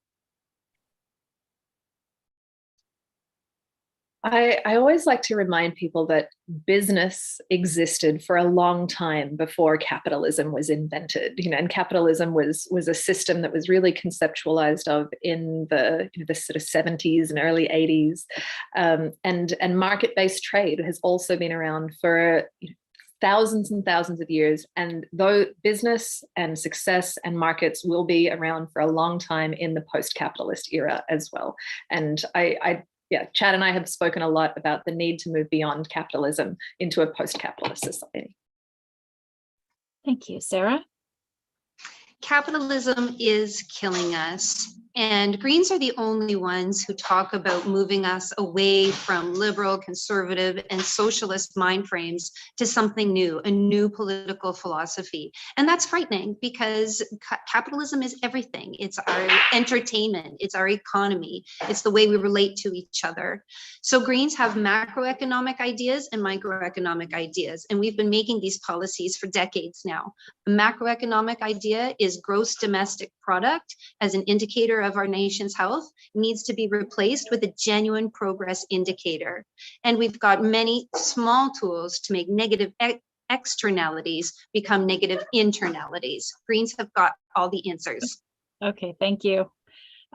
I always like to remind people that business existed for a long time before capitalism was invented. And capitalism was a system that was really conceptualized of in the sort of 70s and early 80s. And market-based trade has also been around for thousands and thousands of years. And though business and success and markets will be around for a long time in the post-capitalist era as well. And I yeah, Chad and I have spoken a lot about the need to move beyond capitalism into a post-capitalist society. Thank you, Sarah. Capitalism is killing us. And Greens are the only ones who talk about moving us away from liberal, conservative, and socialist mind frames to something new, a new political philosophy. And that's frightening because capitalism is everything. It's our entertainment, it's our economy, it's the way we relate to each other. So Greens have macroeconomic ideas and microeconomic ideas, and we've been making these policies for decades now. A macroeconomic idea is gross domestic product as an indicator of our nation's health needs to be replaced with a genuine progress indicator. And we've got many small tools to make negative externalities become negative internalities. Greens have got all the answers. Okay, thank you.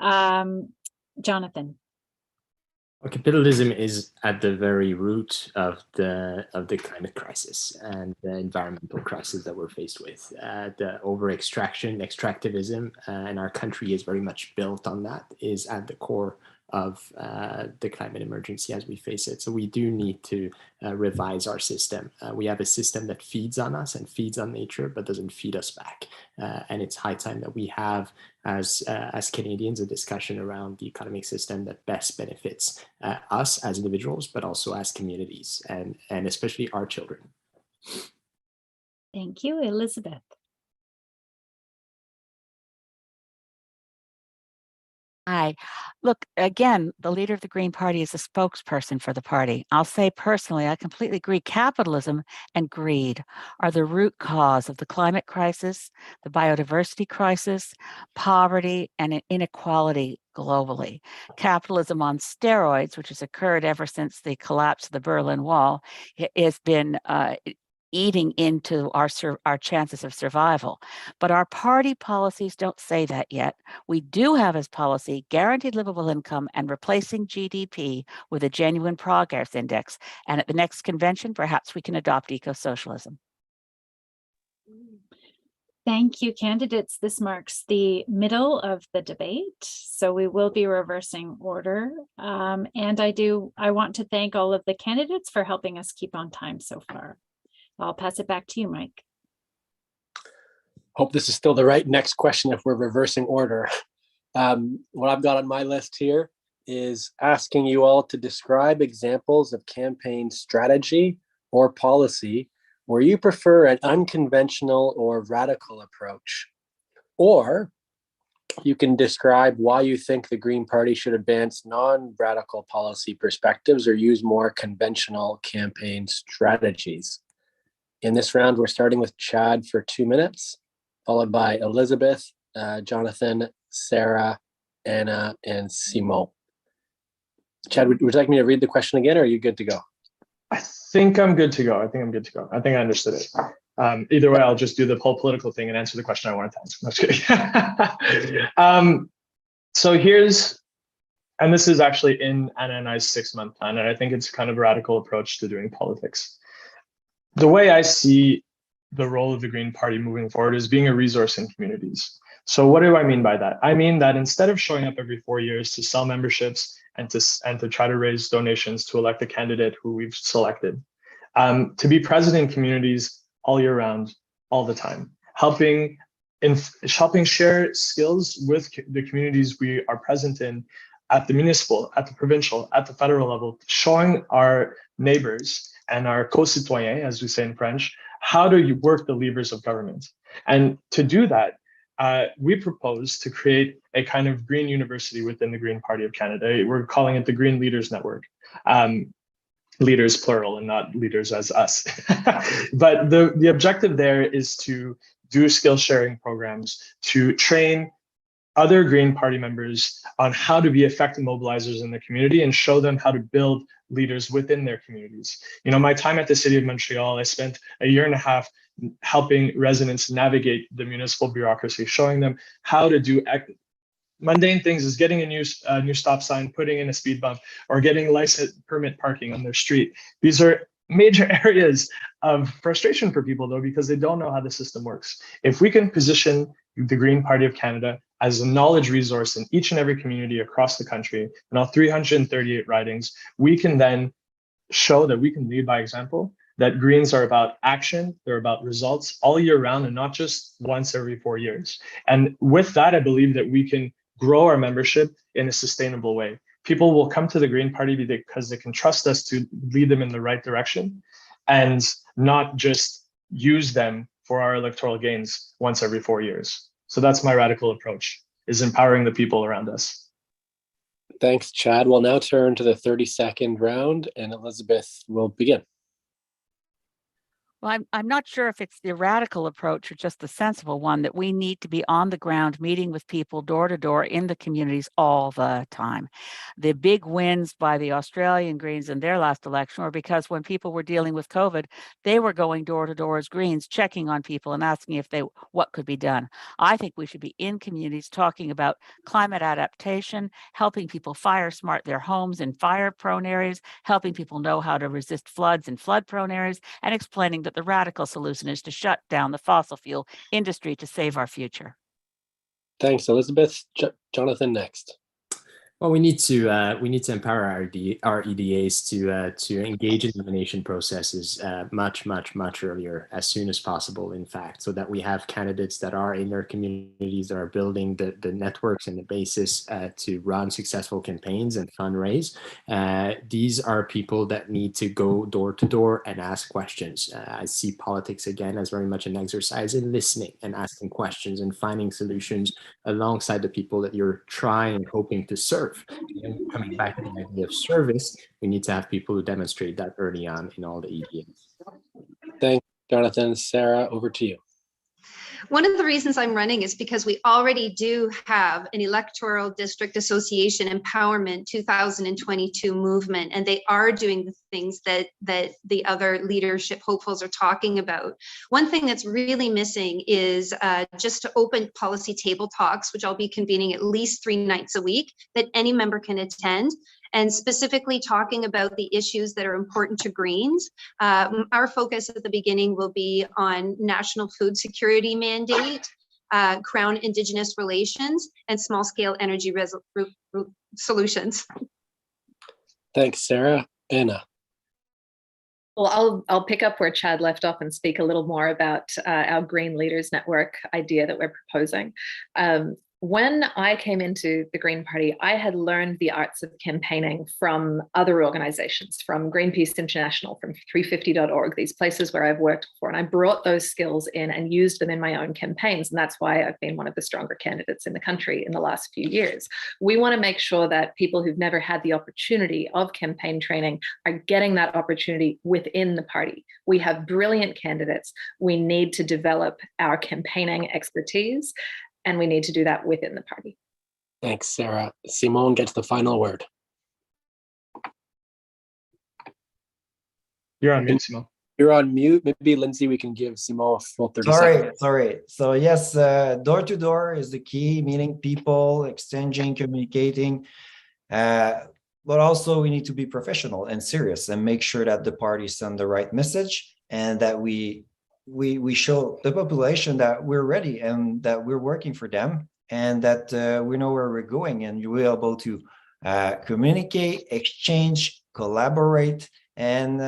Jonathan. Well, capitalism is at the very root of the climate crisis and the environmental crisis that we're faced with. The extractivism, and our country is very much built on that, is at the core of the climate emergency as we face it. So we do need to revise our system. We have a system that feeds on us and feeds on nature, but doesn't feed us back. And it's high time that we have, as Canadians, a discussion around the economic system that best benefits us as individuals, but also as communities, and especially our children. Thank you, Elizabeth. Hi. Look, again, the leader of the Green Party is a spokesperson for the party. I'll say personally, I completely agree. Capitalism and greed are the root cause of the climate crisis, the biodiversity crisis, poverty, and inequality globally. Capitalism on steroids, which has occurred ever since the collapse of the Berlin Wall, has been eating into our chances of survival. But our party policies don't say that yet. We do have as policy guaranteed livable income and replacing GDP with a genuine progress index. And at the next convention, perhaps we can adopt eco-socialism. Thank you, candidates. This marks the middle of the debate, so we will be reversing order. And I want to thank all of the candidates for helping us keep on time so far. I'll pass it back to you, Mike. Hope this is still the right next question if we're reversing order. What I've got on my list here is asking you all to describe examples of campaign strategy or policy where you prefer an unconventional or radical approach. Or you can describe why you think the Green Party should advance non-radical policy perspectives or use more conventional campaign strategies. In this round, we're starting with Chad for 2 minutes, followed by Elizabeth, Jonathan, Sarah, Anna, and Simon. Chad, would you like me to read the question again, or are you good to go? I think I'm good to go. I think I understood it. Either way, I'll just do the whole political thing and answer the question I wanted to answer. No, just kidding. So and this is actually in Anna and I's 6-month plan, and I think it's kind of a radical approach to doing politics. The way I see the role of the Green Party moving forward is being a resource in communities. So what do I mean by that? I mean that instead of showing up every 4 years to sell memberships and to try to raise donations to elect a candidate who we've selected, to be present in communities all year round, all the time, helping share skills with the communities we are present in at the municipal, at the provincial, at the federal level, showing our neighbors and our co-citoyens, as we say in French, how do you work the levers of government? And to do that, we propose to create a kind of green university within the Green Party of Canada. We're calling it the Green Leaders Network. Leaders plural and not leaders as us. But the objective there is to do skill sharing programs, to train other Green Party members on how to be effective mobilizers in the community and show them how to build leaders within their communities. You know, my time at the City of Montreal, I spent a year and a half helping residents navigate the municipal bureaucracy, showing them how to do mundane things as getting a new stop sign, putting in a speed bump, or getting license permit parking on their street. These are major areas of frustration for people, though, because they don't know how the system works. If we can position the Green Party of Canada as a knowledge resource in each and every community across the country, in all 338 ridings, we can then show that we can lead by example, that Greens are about action, they're about results all year round and not just once every 4 years. And with that, I believe that we can grow our membership in a sustainable way. People will come to the Green Party because they can trust us to lead them in the right direction and not just use them for our electoral gains once every 4 years. So that's my radical approach, is empowering the people around us. Thanks, Chad. We'll now turn to the 30-second round, and Elizabeth will begin. Well, I'm not sure if it's the radical approach or just the sensible one, that we need to be on the ground meeting with people door to door in the communities all the time. The big wins by the Australian Greens in their last election were because when people were dealing with COVID, they were going door to door as Greens, checking on people and asking if what could be done. I think we should be in communities talking about climate adaptation, helping people fire smart their homes in fire prone areas, helping people know how to resist floods in flood prone areas, and explaining that the radical solution is to shut down the fossil fuel industry to save our future. Thanks, Elizabeth. Jonathan, next. Well, we need to empower our EDAs to engage in nomination processes much earlier, as soon as possible, in fact, so that we have candidates that are in their communities, that are building the networks and the basis to run successful campaigns and fundraise. These are people that need to go door to door and ask questions. I see politics again as very much an exercise in listening and asking questions and finding solutions alongside the people that you're trying and hoping to serve. And coming back to the idea of service, we need to have people who demonstrate that early on in all the EDAs. Thanks, Jonathan. Sarah, over to you. One of the reasons I'm running is because we already do have an electoral district association empowerment 2022 movement, and they are doing the things that the other leadership hopefuls are talking about. One thing that's really missing is just to open policy table talks, which I'll be convening at least 3 nights a week that any member can attend, and specifically talking about the issues that are important to Greens. Our focus at the beginning will be on national food security mandate, Crown Indigenous relations, and small-scale energy solutions. Thanks, Sarah. Anna. Well, I'll pick up where Chad left off and speak a little more about our Green Leaders Network idea that we're proposing. When I came into the Green Party, I had learned the arts of campaigning from other organizations, from Greenpeace International, from 350.org, these places where I've worked before. And I brought those skills in and used them in my own campaigns. And that's why I've been one of the stronger candidates in the country in the last few years. We want to make sure that people who've never had the opportunity of campaign training are getting that opportunity within the party. We have brilliant candidates. We need to develop our campaigning expertise, and we need to do that within the party. Thanks, Sarah. Simone gets the final word. You're on mute, Simone. You're on mute. Maybe, Lindsay, we can give Simone a full 30 seconds. Sorry. So yes, door to door is the key, meeting people, exchanging, communicating. But also we need to be professional and serious and make sure that the party send the right message and that we show the population that we're ready and that we're working for them and that we know where we're going, and you'll be able to communicate, exchange, collaborate, and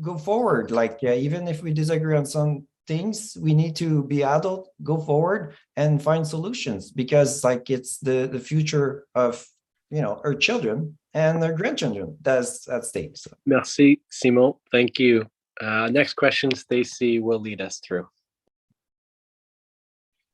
go forward. Like even if we disagree on some things, we need to be adult, go forward and find solutions, because like it's the future of our children and their grandchildren that's at stake. So. Merci, Simone. Thank you. Next question, Stacey will lead us through.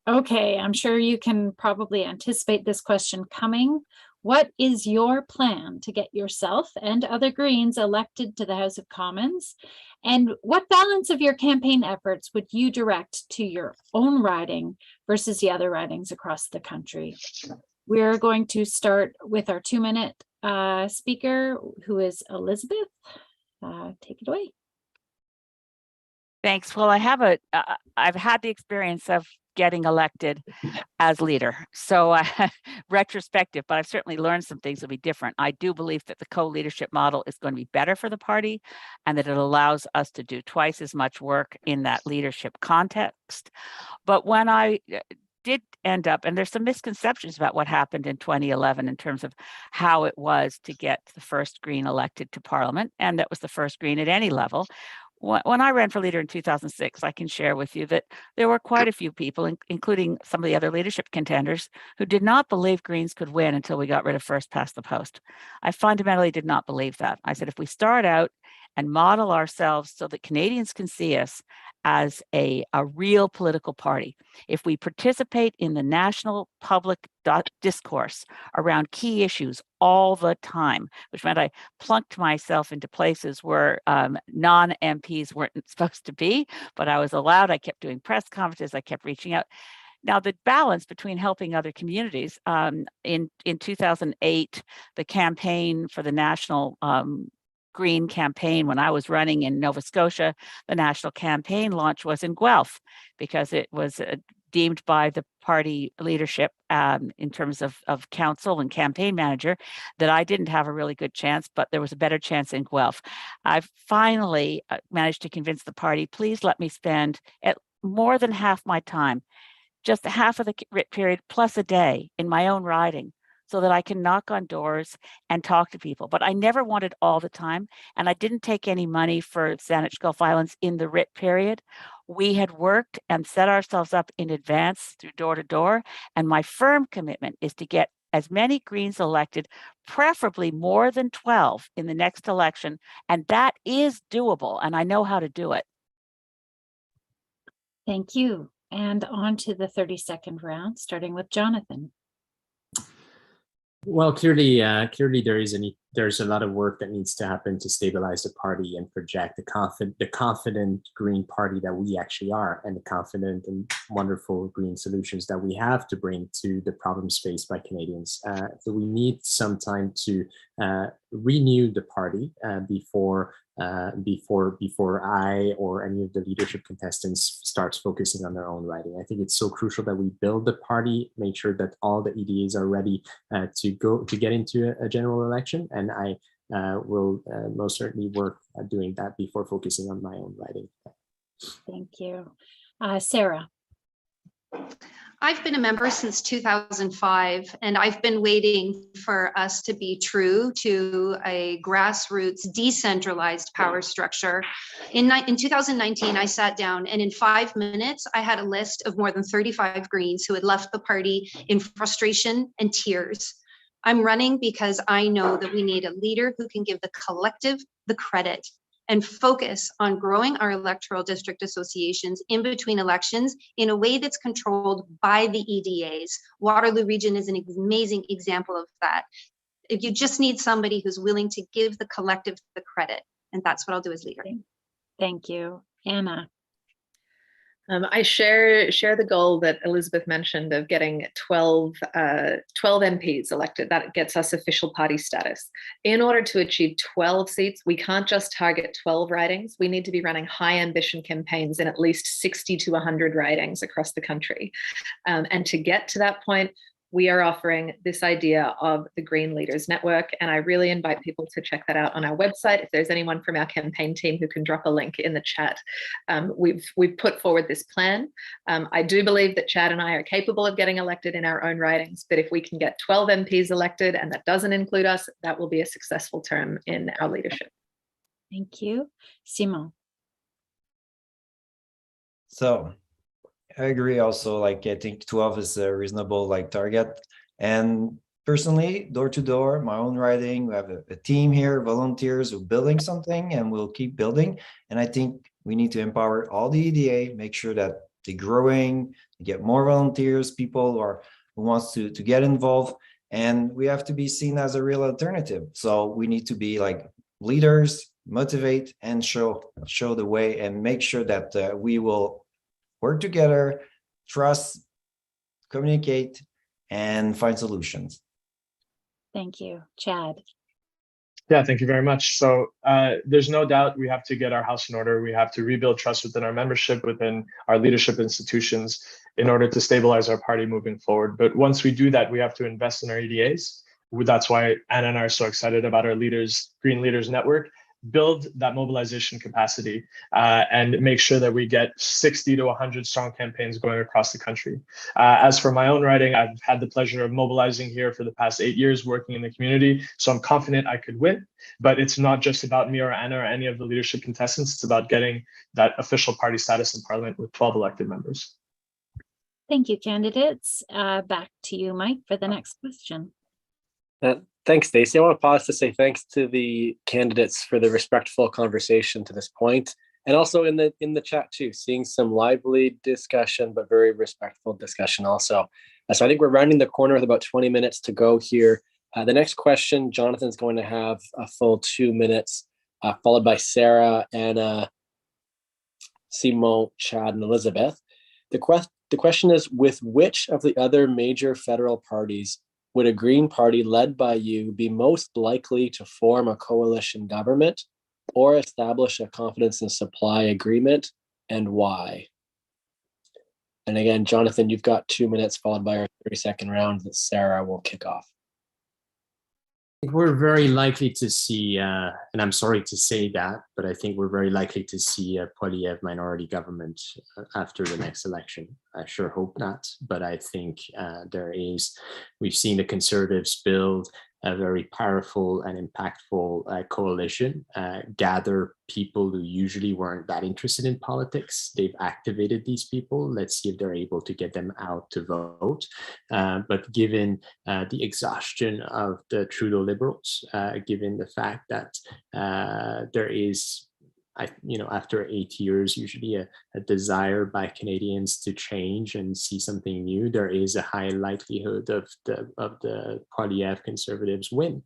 Okay, I'm sure you can probably anticipate this question coming. What is your plan to get yourself and other Greens elected to the House of Commons? And what balance of your campaign efforts would you direct to your own riding versus the other ridings across the country? We're going to start with our 2-minute speaker, who is Elizabeth. Take it away. Thanks. Well, I've had the experience of getting elected as leader. So retrospective, but I've certainly learned some things will be different. I do believe that the co-leadership model is going to be better for the party and that it allows us to do twice as much work in that leadership context. But when I did end up, and there's some misconceptions about what happened in 2011 in terms of how it was to get the first Green elected to Parliament, and that was the first Green at any level. When I ran for leader in 2006, I can share with you that there were quite a few people, including some of the other leadership contenders, who did not believe Greens could win until we got rid of first past the post. I fundamentally did not believe that. I said, if we start out and model ourselves so that Canadians can see us as a real political party, if we participate in the national public discourse around key issues all the time, which meant I plunked myself into places where non-MPs weren't supposed to be, but I was allowed. I kept doing press conferences. I kept reaching out. Now, the balance between helping other communities, in 2008, the campaign for the national Green campaign, when I was running in Nova Scotia, the national campaign launch was in Guelph because it was deemed by the party leadership in terms of council and campaign manager that I didn't have a really good chance, but there was a better chance in Guelph. I've finally managed to convince the party, please let me spend at more than half my time, just half of the writ period plus a day in my own riding, so that I can knock on doors and talk to people. But I never wanted all the time, and I didn't take any money for Saanich Gulf Islands in the writ period. We had worked and set ourselves up in advance through door to door, and my firm commitment is to get as many Greens elected, preferably more than 12 in the next election, and that is doable, and I know how to do it. Thank you. And on to the 30-second round, starting with Jonathan. Well, clearly, there's a lot of work that needs to happen to stabilize the party and project the confident Green party that we actually are, and the confident and wonderful Green solutions that we have to bring to the problems faced by Canadians. So we need some time to renew the party before I or any of the leadership contestants starts focusing on their own writing. I think it's so crucial that we build the party, make sure that all the EDAs are ready to get into a general election, and I will most certainly work at doing that before focusing on my own writing. Thank you. Sarah. I've been a member since 2005, and I've been waiting for us to be true to a grassroots, decentralized power structure. In 2019, I sat down, and in 5 minutes, I had a list of more than 35 Greens who had left the party in frustration and tears. I'm running because I know that we need a leader who can give the collective the credit and focus on growing our electoral district associations in between elections in a way that's controlled by the EDAs. Waterloo Region is an amazing example of that. If you just need somebody who's willing to give the collective the credit, and that's what I'll do as leader. Thank you. Anna. I share the goal that Elizabeth mentioned of getting 12 MPs elected. That gets us official party status. In order to achieve 12 seats, we can't just target 12 ridings. We need to be running high ambition campaigns in at least 60 to 100 ridings across the country. And to get to that point, we are offering this idea of the Green Leaders Network, and I really invite people to check that out on our website. If there's anyone from our campaign team who can drop a link in the chat, we've put forward this plan. I do believe that Chad and I are capable of getting elected in our own ridings, but if we can get 12 MPs elected, and that doesn't include us, that will be a successful term in our leadership. Thank you. Simon. So I agree also, I think 12 is a reasonable target. And personally, door to door, my own writing, we have a team here, volunteers who are building something, and we'll keep building. And I think we need to empower all the EDA, make sure that they're growing, get more volunteers, people who wants to get involved. And we have to be seen as a real alternative. So we need to be leaders, motivate, and show the way, and make sure that we will work together, trust, communicate, and find solutions. Thank you. Chad. Yeah, thank you very much. So there's no doubt we have to get our house in order. We have to rebuild trust within our membership, within our leadership institutions, in order to stabilize our party moving forward. But once we do that, we have to invest in our EDAs. That's why Anna and I are so excited about our Green Leaders Network. build that mobilization capacity and make sure that we get 60 to 100 strong campaigns going across the country. As for my own writing, I've had the pleasure of mobilizing here for the past 8 years, working in the community, so I'm confident I could win. But it's not just about me or Anna or any of the leadership contestants. It's about getting that official party status in Parliament with 12 elected members. Thank you, candidates. Back to you, Mike, for the next question. Thanks, Stacey. I want to pause to say thanks to the candidates for the respectful conversation to this point, and also in the chat too, seeing some lively discussion, but very respectful discussion also. So I think we're rounding the corner with about 20 minutes to go here. The next question, Jonathan's going to have a full 2 minutes, followed by Sarah, Anna, Simon, Chad, and Elizabeth. The question is, with which of the other major federal parties would a Green Party led by you be most likely to form a coalition government or establish a confidence and supply agreement, and why? And again, Jonathan, you've got 2 minutes, followed by our 30-second round that Sarah will kick off. We're very likely to see, and I'm sorry to say that, but I think we're very likely to see a Poilievre minority government after the next election. I sure hope not, but I think we've seen the Conservatives build a very powerful and impactful coalition, gather people who usually weren't that interested in politics. They've activated these people. Let's see if they're able to get them out to vote. But given the exhaustion of the Trudeau Liberals, given the fact that there is, after 8 years, usually a desire by Canadians to change and see something new, there is a high likelihood of the Poilievre Conservatives win.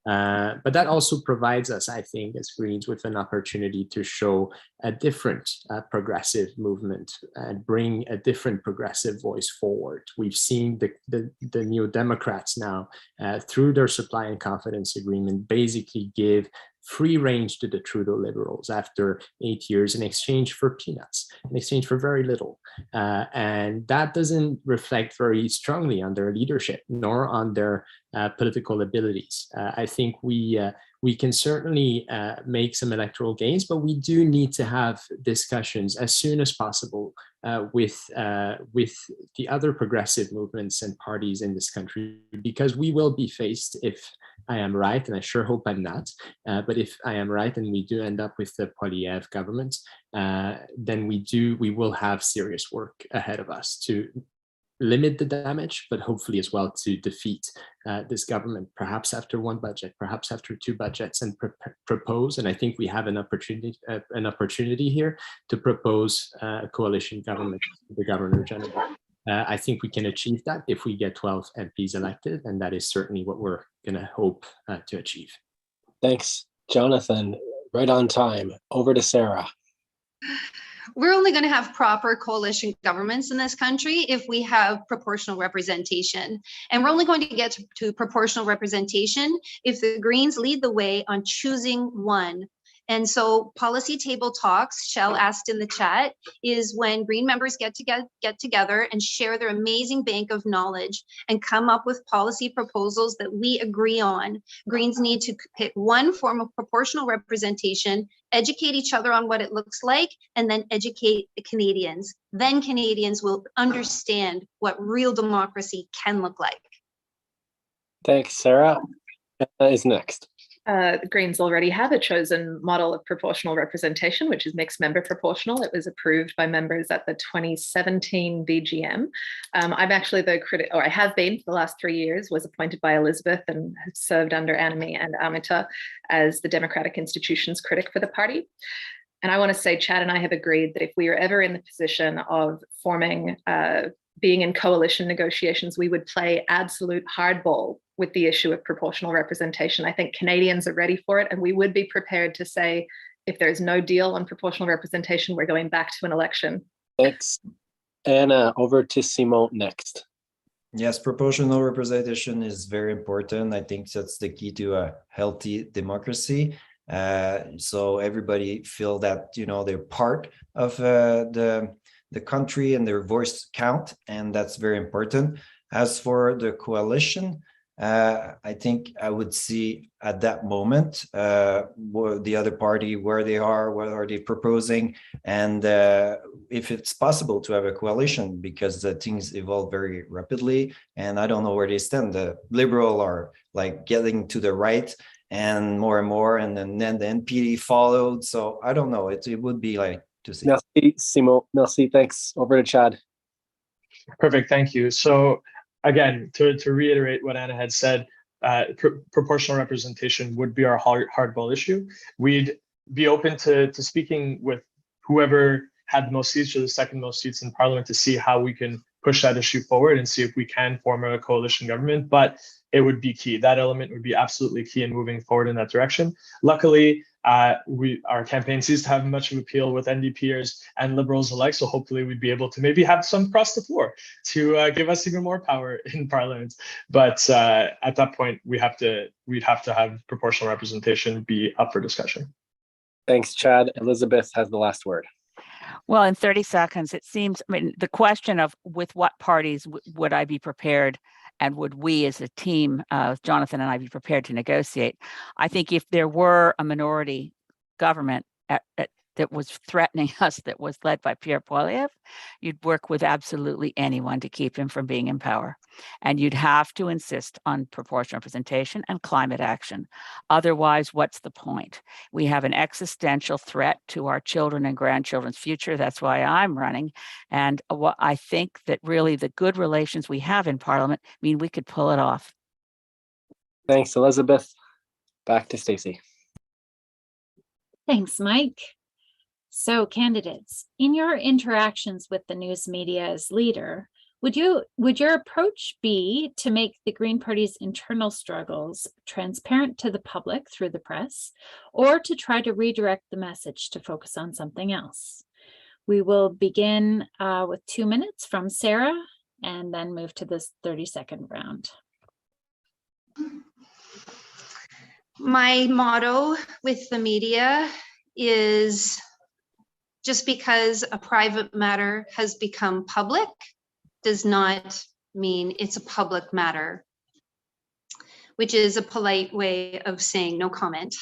But that also provides us, I think, as Greens, with an opportunity to show a different progressive movement and bring a different progressive voice forward. We've seen the Neo Democrats now, through their supply and confidence agreement, basically give free range to the Trudeau Liberals after 8 years in exchange for peanuts, in exchange for very little. And that doesn't reflect very strongly on their leadership, nor on their political abilities. I think we can certainly make some electoral gains, but we do need to have discussions as soon as possible with the other progressive movements and parties in this country, because we will be faced, if I am right, and I sure hope I'm not, but if I am right and we do end up with the Poilievre government, then we will have serious work ahead of us to limit the damage, but hopefully as well to defeat this government, perhaps after one budget, perhaps after two budgets, and propose. And I think we have an opportunity here to propose a coalition government to the Governor General. I think we can achieve that if we get 12 MPs elected, and that is certainly what we're going to hope to achieve. Thanks, Jonathan. Right on time. Over to Sarah. We're only going to have proper coalition governments in this country if we have proportional representation. And we're only going to get to proportional representation if the Greens lead the way on choosing one. And so policy table talks, Shell asked in the chat, is when Green members get together and share their amazing bank of knowledge and come up with policy proposals that we agree on. Greens need to pick one form of proportional representation, educate each other on what it looks like, and then educate the Canadians. Then Canadians will understand what real democracy can look like. Thanks, Sarah. Anna is next. The Greens already have a chosen model of proportional representation, which is mixed member proportional. It was approved by members at the 2017 BGM. I'm actually the critic, or I have been for the last 3 years, was appointed by Elizabeth and have served under Anami and Amita as the Democratic Institutions critic for the party. And I want to say Chad and I have agreed that if we are ever in the position of forming, being in coalition negotiations, we would play absolute hardball with the issue of proportional representation. I think Canadians are ready for it, and we would be prepared to say, if there's no deal on proportional representation, we're going back to an election. Thanks. Anna, over to Simon next. Yes, proportional representation is very important. I think that's the key to a healthy democracy. So everybody feel that, they're part of the country and their voice count, and that's very important. As for the coalition, I think I would see at that moment the other party, where they are, what are they proposing, and if it's possible to have a coalition, because things evolve very rapidly, and I don't know where they stand. The Liberal are like getting to the right and more, and then the NPD followed. So I don't know. It would be like to see. Merci, Simon. Merci. Thanks. Over to Chad. Perfect, thank you. So again, to reiterate what Anna had said, proportional representation would be our hardball issue. We'd be open to speaking with whoever had the most seats or the second most seats in Parliament to see how we can push that issue forward and see if we can form a coalition government. But it would be key. That element would be absolutely key in moving forward in that direction. Luckily, our campaign seems to have much of appeal with NDPers and Liberals alike. So hopefully we'd be able to maybe have some across the floor to give us even more power in Parliament. But at that point, we'd have to have proportional representation be up for discussion. Thanks, Chad. Elizabeth has the last word. Well, in 30 seconds, it seems, I mean, the question of with what parties would I be prepared, and would we as a team, Jonathan and I, be prepared to negotiate? I think if there were a minority government that was threatening us, that was led by Pierre Poilievre, you'd work with absolutely anyone to keep him from being in power. And you'd have to insist on proportional representation and climate action. Otherwise, what's the point? We have an existential threat to our children and grandchildren's future. That's why I'm running. And what I think that really the good relations we have in Parliament mean we could pull it off. Thanks, Elizabeth. Back to Stacey. Thanks, Mike. So, candidates, in your interactions with the news media as leader, would your approach be to make the Green Party's internal struggles transparent to the public through the press, or to try to redirect the message to focus on something else? We will begin with 2 minutes from Sarah and then move to this 30-second round. My motto with the media is, just because a private matter has become public does not mean it's a public matter, which is a polite way of saying no comment.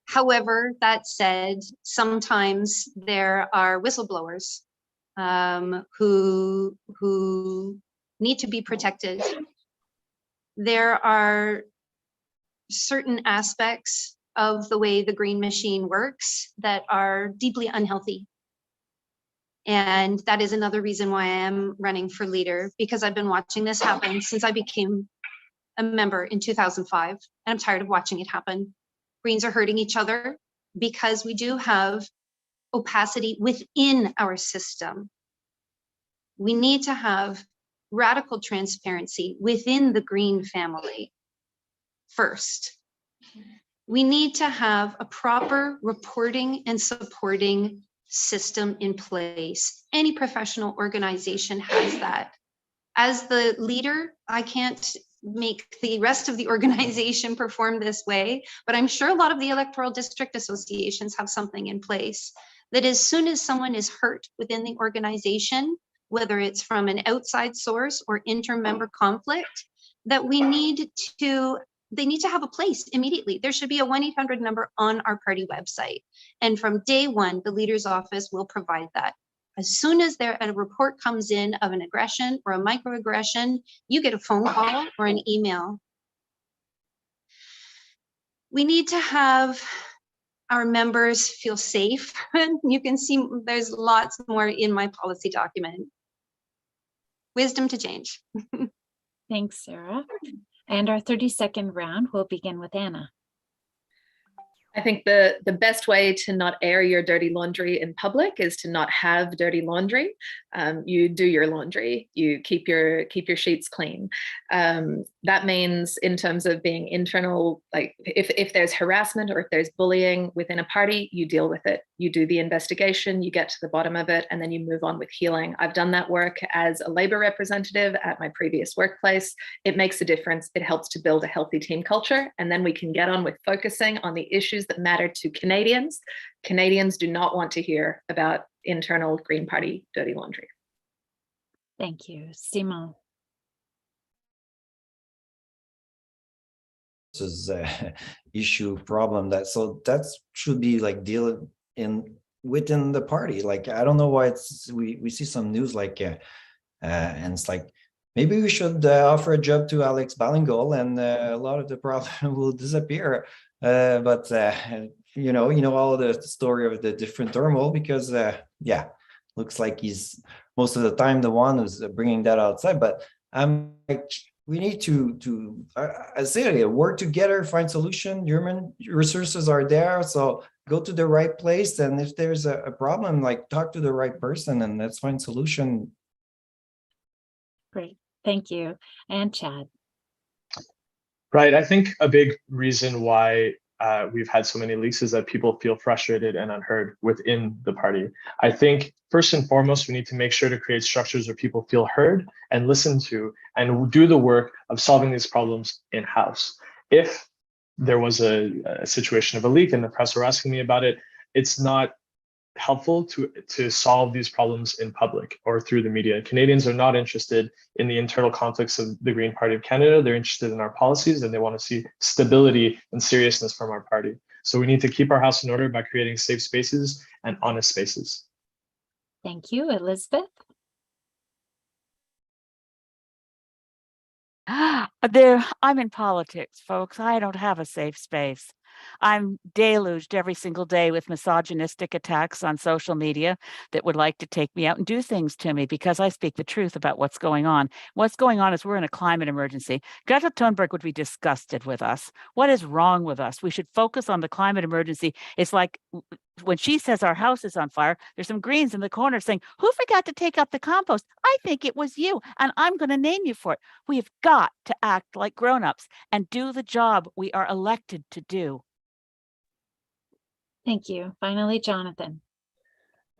However, that said, sometimes there are whistleblowers who need to be protected. There are certain aspects of the way the green machine works that are deeply unhealthy. And that is another reason why I am running for leader, because I've been watching this happen since I became a member in 2005, and I'm tired of watching it happen. Greens are hurting each other because we do have opacity within our system. We need to have radical transparency within the Green family first. We need to have a proper reporting and supporting system in place. Any professional organization has that. As the leader, I can't make the rest of the organization perform this way, but I'm sure a lot of the electoral district associations have something in place that as soon as someone is hurt within the organization, whether it's from an outside source or inter-member conflict, that they need to have a place immediately. There should be a 1-800 number on our party website. And from day one, the leader's office will provide that. As soon as a report comes in of an aggression or a microaggression, you get a phone call or an email. We need to have our members feel safe. You can see there's lots more in my policy document. Wisdom to change. Thanks, Sarah. And our 30-second round will begin with Anna. I think the best way to not air your dirty laundry in public is to not have dirty laundry. You do your laundry, you keep your sheets clean. That means in terms of being internal, like if there's harassment or if there's bullying within a party, you deal with it. You do the investigation, you get to the bottom of it, and then you move on with healing. I've done that work as a Labour representative at my previous workplace. It makes a difference. It helps to build a healthy team culture, and then we can get on with focusing on the issues that matter to Canadians. Canadians do not want to hear about internal Green Party dirty laundry. Thank you. Simon. issue problem that should be like dealt in within the party. Like, I don't know why we see some news like and it's like, maybe we should offer a job to Alex Ballingall and a lot of the problem will disappear. But you know all the story of the different turmoil, because looks like he's most of the time the one who's bringing that outside. But I'm like, we need to I say work together, find solution. Human resources are there, so go to the right place. And if there's a problem, like, talk to the right person and let's find solution. Great, thank you. And Chad. Right. I think a big reason why we've had so many leaks is that people feel frustrated and unheard within the party. I think first and foremost, we need to make sure to create structures where people feel heard and listened to and do the work of solving these problems in-house. If there was a situation of a leak and the press were asking me about it, it's not helpful to solve these problems in public or through the media. Canadians are not interested in the internal conflicts of the Green Party of Canada. They're interested in our policies and they want to see stability and seriousness from our party. So we need to keep our house in order by creating safe spaces and honest spaces. Thank you, Elizabeth. I'm in politics, folks. I don't have a safe space. I'm deluged every single day with misogynistic attacks on social media that would like to take me out and do things to me because I speak the truth about what's going on. What's going on is we're in a climate emergency. Greta Thunberg would be disgusted with us. What is wrong with us? We should focus on the climate emergency. It's like when she says our house is on fire, there's some Greens in the corner saying, who forgot to take out the compost? I think it was you, and I'm going to name you for it. We've got to act like grown-ups and do the job we are elected to do. Thank you. Finally, Jonathan.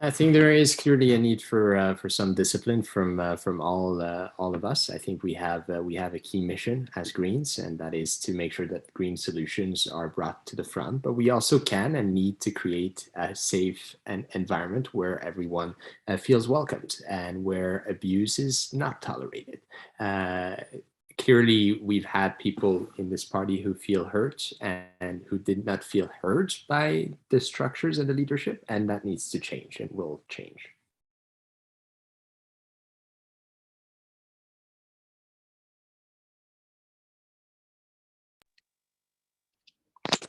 I think there is clearly a need for some discipline from all of us. I think we have a key mission as Greens, and that is to make sure that green solutions are brought to the front. But we also can and need to create a safe environment where everyone feels welcomed and where abuse is not tolerated. Clearly, we've had people in this party who feel hurt and who did not feel heard by the structures and the leadership, and that needs to change and will change.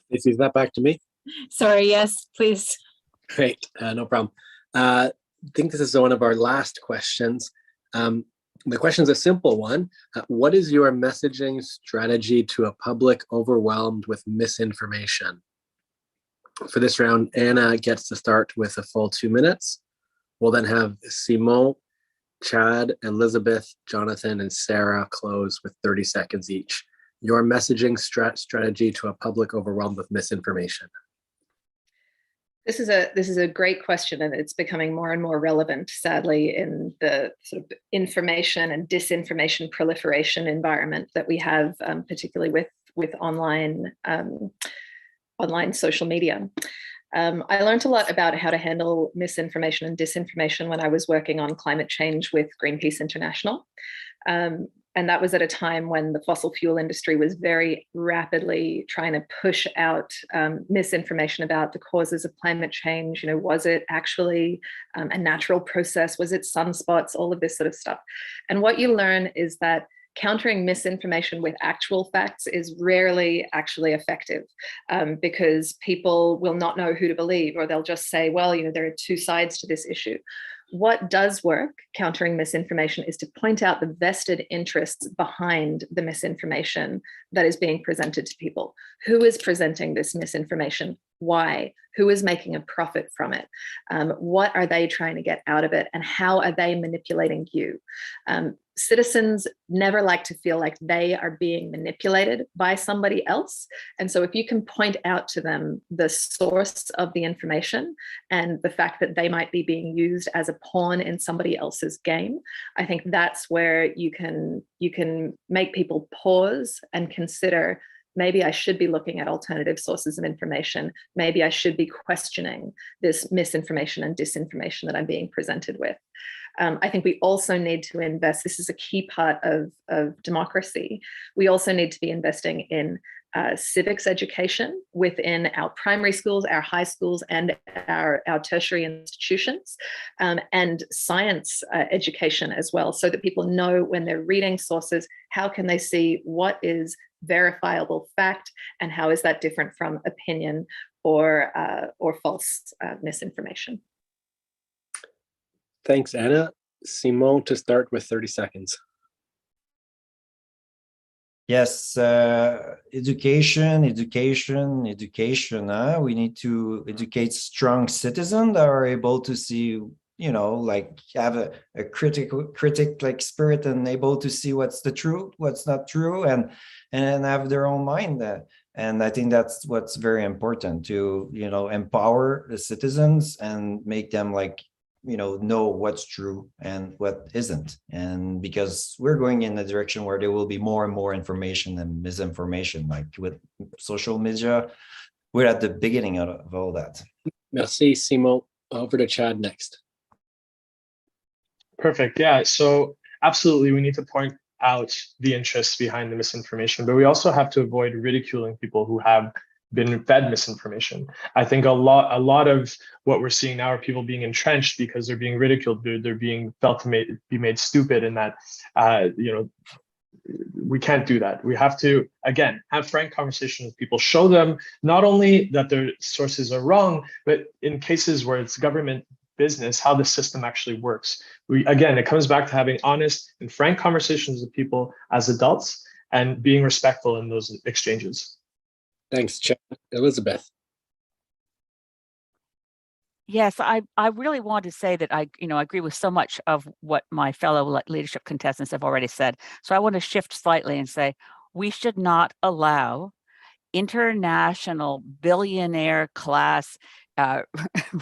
Stacey, is that back to me? Sorry, yes, please. Great, no problem. I think this is one of our last questions. The question is a simple one. What is your messaging strategy to a public overwhelmed with misinformation? For this round, Anna gets to start with a full 2 minutes. We'll then have Simon, Chad, Elizabeth, Jonathan, and Sarah close with 30 seconds each. Your messaging strategy to a public overwhelmed with misinformation. This is a great question, and it's becoming more and more relevant, sadly, in the sort of information and disinformation proliferation environment that we have, particularly with online social media. I learned a lot about how to handle misinformation and disinformation when I was working on climate change with Greenpeace International. And that was at a time when the fossil fuel industry was very rapidly trying to push out misinformation about the causes of climate change. You know, was it actually a natural process? Was it sunspots? All of this sort of stuff. And what you learn is that countering misinformation with actual facts is rarely actually effective, because people will not know who to believe, or they'll just say, well, you know, there are two sides to this issue. What does work, countering misinformation, is to point out the vested interests behind the misinformation that is being presented to people. Who is presenting this misinformation? Why? Who is making a profit from it? What are they trying to get out of it? And how are they manipulating you? Citizens never like to feel like they are being manipulated by somebody else. And so if you can point out to them the source of the information and the fact that they might be being used as a pawn in somebody else's game, I think that's where you can make people pause and consider, maybe I should be looking at alternative sources of information. Maybe I should be questioning this misinformation and disinformation that I'm being presented with. I think we also need to invest, this is a key part of democracy, we also need to be investing in civics education within our primary schools, our high schools, and our tertiary institutions, and science education as well, so that people know when they're reading sources, how can they see what is verifiable fact and how is that different from opinion or false misinformation. Thanks, Anna. Simon, to start with 30 seconds. Yes, education. We need to educate strong citizens that are able to see, like have a critic like spirit and able to see what's the truth, what's not true, and have their own mind. And I think that's what's very important to, empower the citizens and make them know what's true and what isn't. And because we're going in a direction where there will be more and more information and misinformation, like with social media, we're at the beginning of all that. Merci, Simon. Over to Chad next. Perfect. Yeah. So absolutely, we need to point out the interests behind the misinformation, but we also have to avoid ridiculing people who have been fed misinformation. I think a lot of what we're seeing now are people being entrenched because they're being ridiculed, they're being felt to be made stupid, and that we can't do that. We have to, again, have frank conversations with people, show them not only that their sources are wrong, but in cases where it's government business, how the system actually works. It comes back to having honest and frank conversations with people as adults and being respectful in those exchanges. Thanks, Chad. Elizabeth. Yes, I really want to say that I agree with so much of what my fellow leadership contestants have already said. So I want to shift slightly and say we should not allow international billionaire class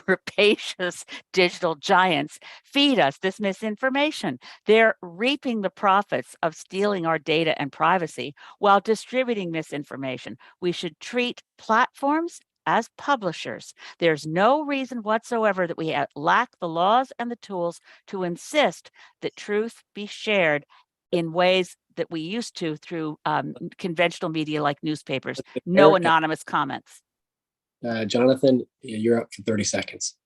rapacious digital giants feed us this misinformation. They're reaping the profits of stealing our data and privacy while distributing misinformation. We should treat platforms as publishers. There's no reason whatsoever that we lack the laws and the tools to insist that truth be shared in ways that we used to through conventional media like newspapers. No anonymous comments. Jonathan, you're up for 30 seconds.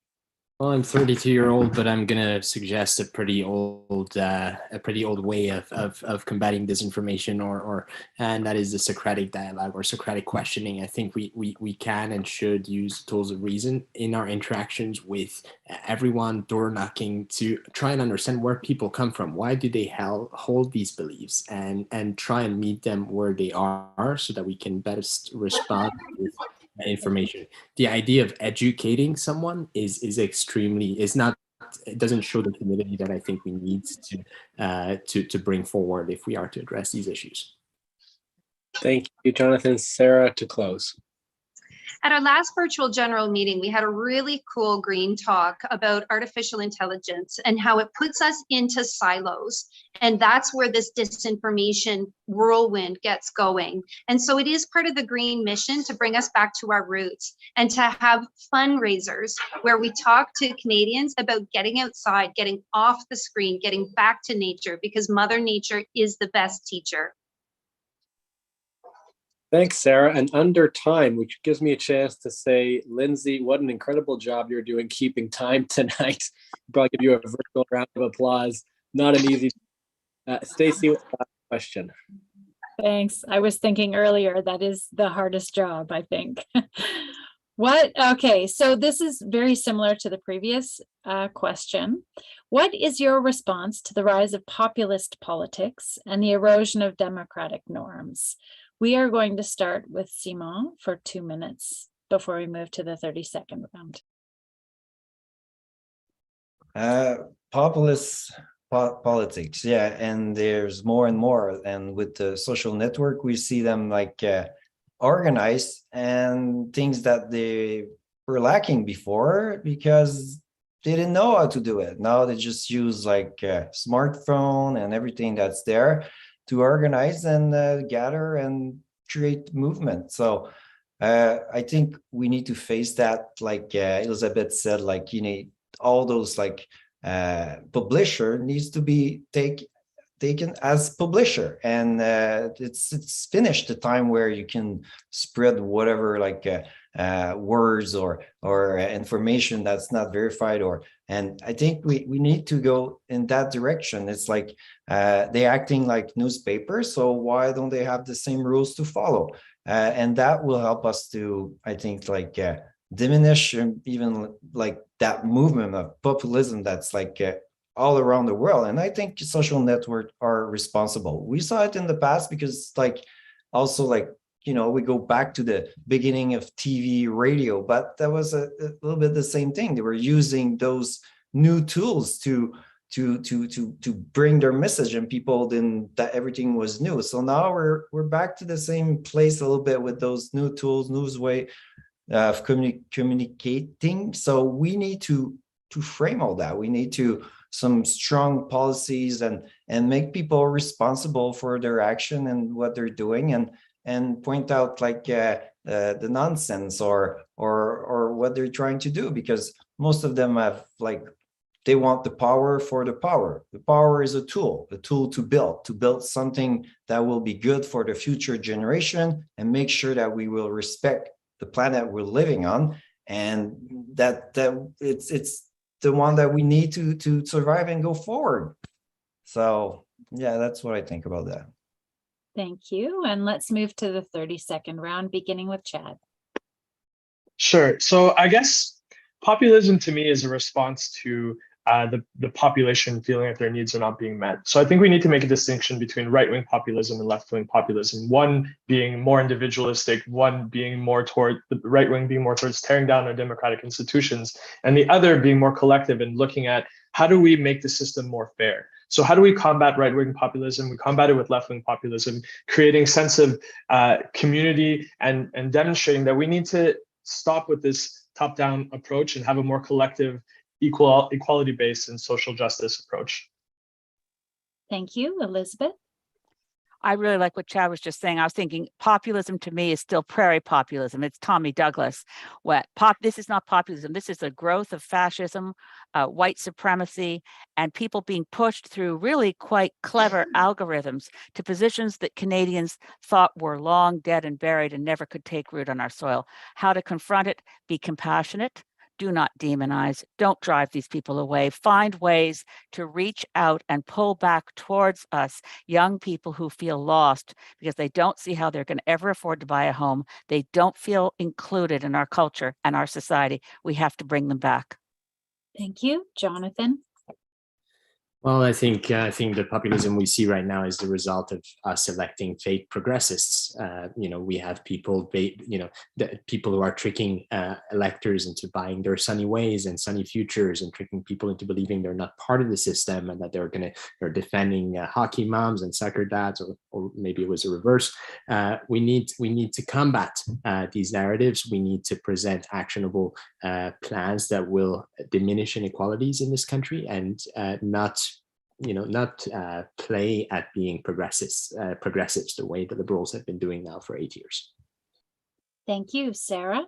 Well, I'm 32-year-old, but I'm gonna suggest a pretty old way of combating disinformation, and that is the Socratic dialogue or Socratic questioning. I think we can and should use tools of reason in our interactions with everyone, door knocking, to try and understand where people come from. Why do they hold these beliefs, and try and meet them where they are, so that we can best respond with information. The idea of educating someone is not, it doesn't show the humility that I think we need to bring forward if we are to address these issues. Thank you, Jonathan. Sarah, to close. At our last virtual general meeting, we had a really cool green talk about artificial intelligence and how it puts us into silos. And that's where this disinformation whirlwind gets going. And so it is part of the green mission to bring us back to our roots and to have fundraisers where we talk to Canadians about getting outside, getting off the screen, getting back to nature, because Mother Nature is the best teacher. Thanks, Sarah. And under time, which gives me a chance to say, Lindsay, what an incredible job you're doing keeping time tonight. Probably give you a virtual round of applause. Not an easy. Stacey, question. Thanks. I was thinking earlier, that is the hardest job, I think. Okay, so this is very similar to the previous question. What is your response to the rise of populist politics and the erosion of democratic norms? We are going to start with Simon for 2 minutes before we move to the 30-second round. Populist politics, yeah, and there's more and more. And with the social network, we see them organized, and things that they were lacking before because they didn't know how to do it. Now they just use smartphone and everything that's there to organize and gather and create movement. So I think we need to face that, like Elizabeth said, all those publisher needs to be take they can, as publisher, and it's finished the time where you can spread whatever like words or information that's not verified, and I think we need to go in that direction. It's like they're acting like newspapers, so why don't they have the same rules to follow? And that will help us to, I think, like diminish even like that movement of populism that's like all around the world. And I think social networks are responsible. We saw it in the past because like also like, you know, we go back to the beginning of TV, radio, but that was a little bit the same thing. They were using those new tools to bring their message, and people didn't, that everything was new. So now we're back to the same place a little bit with those new tools, new way of communicating. So we need to frame all that. We need to some strong policies and make people responsible for their action and what they're doing, and point out like the nonsense or what they're trying to do, because most of them have like, they want the power for the power. The power is a tool to build something that will be good for the future generation and make sure that we will respect the planet we're living on, and that it's the one that we need to survive and go forward. So yeah, that's what I think about that. Thank you. And let's move to the 30-second round, beginning with Chad. Sure. So I guess populism to me is a response to the population feeling that their needs are not being met. So I think we need to make a distinction between right-wing populism and left-wing populism. One being more individualistic, one being more toward the right-wing being more towards tearing down our democratic institutions, and the other being more collective and looking at how do we make the system more fair. So how do we combat right-wing populism? We combat it with left-wing populism, creating a sense of community and demonstrating that we need to stop with this top-down approach and have a more collective, equality-based and social justice approach. Thank you. Elizabeth? I really like what Chad was just saying. I was thinking populism to me is still prairie populism. It's Tommy Douglas. This is not populism. This is the growth of fascism, white supremacy, and people being pushed through really quite clever algorithms to positions that Canadians thought were long dead and buried and never could take root on our soil. How to confront it, be compassionate, do not demonize, don't drive these people away, find ways to reach out and pull back towards us young people who feel lost because they don't see how they're going to ever afford to buy a home. They don't feel included in our culture and our society. We have to bring them back. Thank you. Jonathan? Well, I think the populism we see right now is the result of us electing fake progressists. We have people, people who are tricking electors into buying their sunny ways and sunny futures, and tricking people into believing they're not part of the system and that they're defending hockey moms and soccer dads, or maybe it was a reverse. We need to combat these narratives. We need to present actionable plans that will diminish inequalities in this country, and not play at being progressives the way the Liberals have been doing now for 8 years. Thank you. Sarah?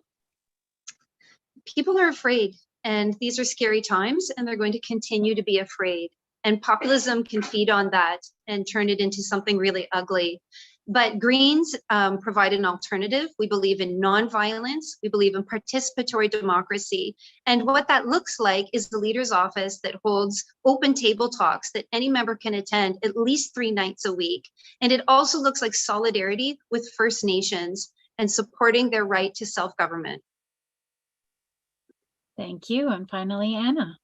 People are afraid, and these are scary times, and they're going to continue to be afraid. And populism can feed on that and turn it into something really ugly. But Greens provide an alternative. We believe in nonviolence. We believe in participatory democracy. And what that looks like is the leader's office that holds open table talks that any member can attend at least 3 nights a week. And it also looks like solidarity with First Nations and supporting their right to self-government. Thank you. And finally, Anna.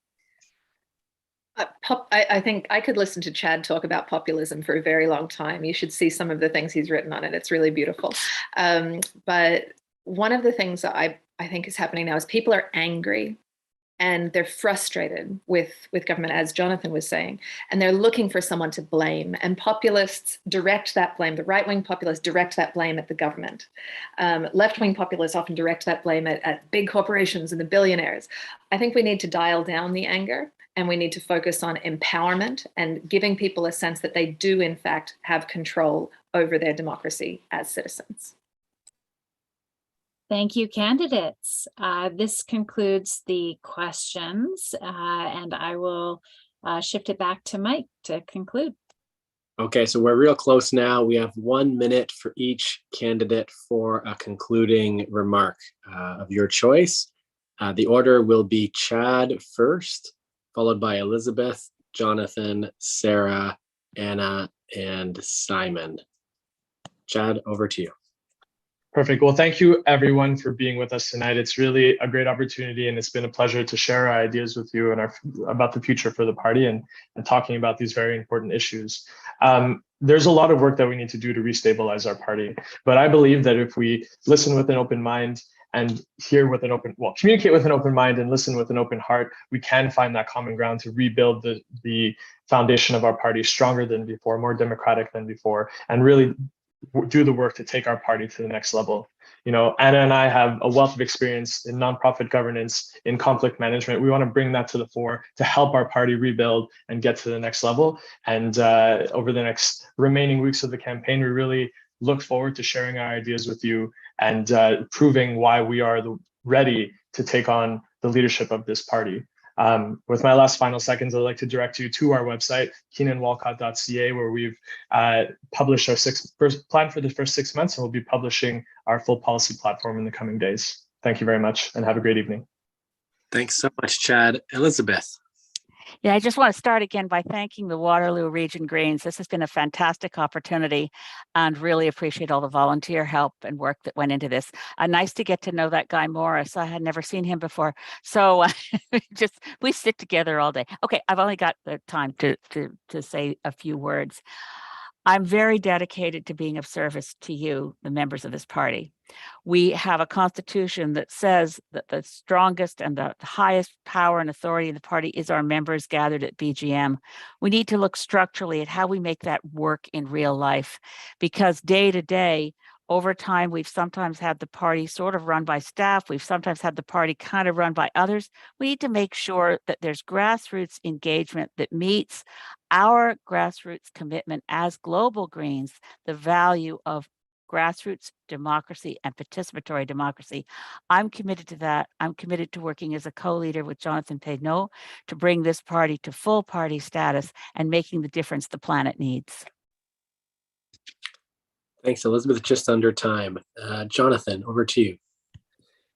I think I could listen to Chad talk about populism for a very long time. You should see some of the things he's written on it. It's really beautiful. But one of the things that I think is happening now is people are angry and they're frustrated with government, as Jonathan was saying, and they're looking for someone to blame. And populists direct that blame. The right-wing populists direct that blame at the government. Left-wing populists often direct that blame at big corporations and the billionaires. I think we need to dial down the anger, and we need to focus on empowerment and giving people a sense that they do, in fact, have control over their democracy as citizens. Thank you, candidates. This concludes the questions, and I will shift it back to Mike to conclude. Okay, so we're real close now. We have 1 minute for each candidate for a concluding remark of your choice. The order will be Chad first, followed by Elizabeth, Jonathan, Sarah, Anna, and Simon. Chad, over to you. Perfect. Well, thank you everyone for being with us tonight. It's really a great opportunity, and it's been a pleasure to share our ideas with you and about the future for the party and talking about these very important issues. There's a lot of work that we need to do to restabilize our party, but I believe that if we listen with an open mind and communicate with an open mind and listen with an open heart, we can find that common ground to rebuild the foundation of our party stronger than before, more democratic than before, and really do the work to take our party to the next level. You know, Anna and I have a wealth of experience in nonprofit governance, in conflict management. We want to bring that to the fore to help our party rebuild and get to the next level. And over the next remaining weeks of the campaign, we really look forward to sharing our ideas with you and proving why we are ready to take on the leadership of this party. With my last final seconds, I'd like to direct you to our website, keenanwalcott.ca, where we've published our first plan for the first 6 months, and we'll be publishing our full policy platform in the coming days. Thank you very much, and have a great evening. Thanks so much, Chad. Elizabeth. Yeah, I just want to start again by thanking the Waterloo Region Greens. This has been a fantastic opportunity and really appreciate all the volunteer help and work that went into this. Nice to get to know that guy Morrice. I had never seen him before. So we sit together all day. Okay, I've only got the time to say a few words. I'm very dedicated to being of service to you, the members of this party. We have a constitution that says that the strongest and the highest power and authority in the party is our members gathered at BGM. We need to look structurally at how we make that work in real life, because day to day, over time, we've sometimes had the party sort of run by staff. We've sometimes had the party kind of run by others. We need to make sure that there's grassroots engagement that meets our grassroots commitment as Global Greens, the value of grassroots democracy and participatory democracy. I'm committed to that. I'm committed to working as a co-leader with Jonathan Pedneau to bring this party to full party status and making the difference the planet needs. Thanks, Elizabeth. Just under time. Jonathan, over to you.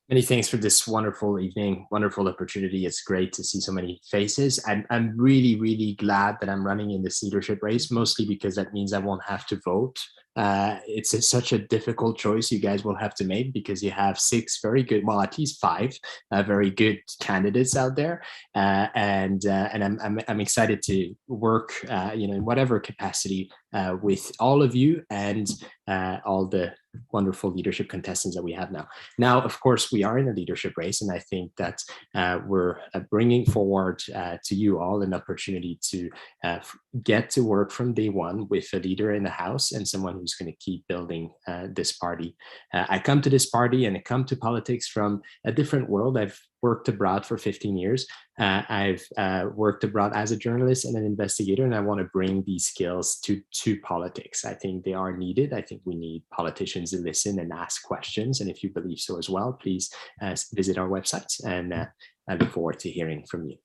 Many thanks for this wonderful evening, wonderful opportunity. It's great to see so many faces. I'm really, really glad that I'm running in this leadership race, mostly because that means I won't have to vote. It's such a difficult choice you guys will have to make, because you have 6 very good, well, at least 5 very good candidates out there, and I'm excited to work, in whatever capacity with all of you and all the wonderful leadership contestants that we have now. Now, of course, we are in a leadership race, and I think that we're bringing forward to you all an opportunity to get to work from day one with a leader in the house and someone who's going to keep building this party. I come to this party and I come to politics from a different world. I've worked abroad for 15 years. I've worked abroad as a journalist and an investigator, and I want to bring these skills to politics. I think they are needed. I think we need politicians to listen and ask questions. And if you believe so as well, please visit our website, and I look forward to hearing from you.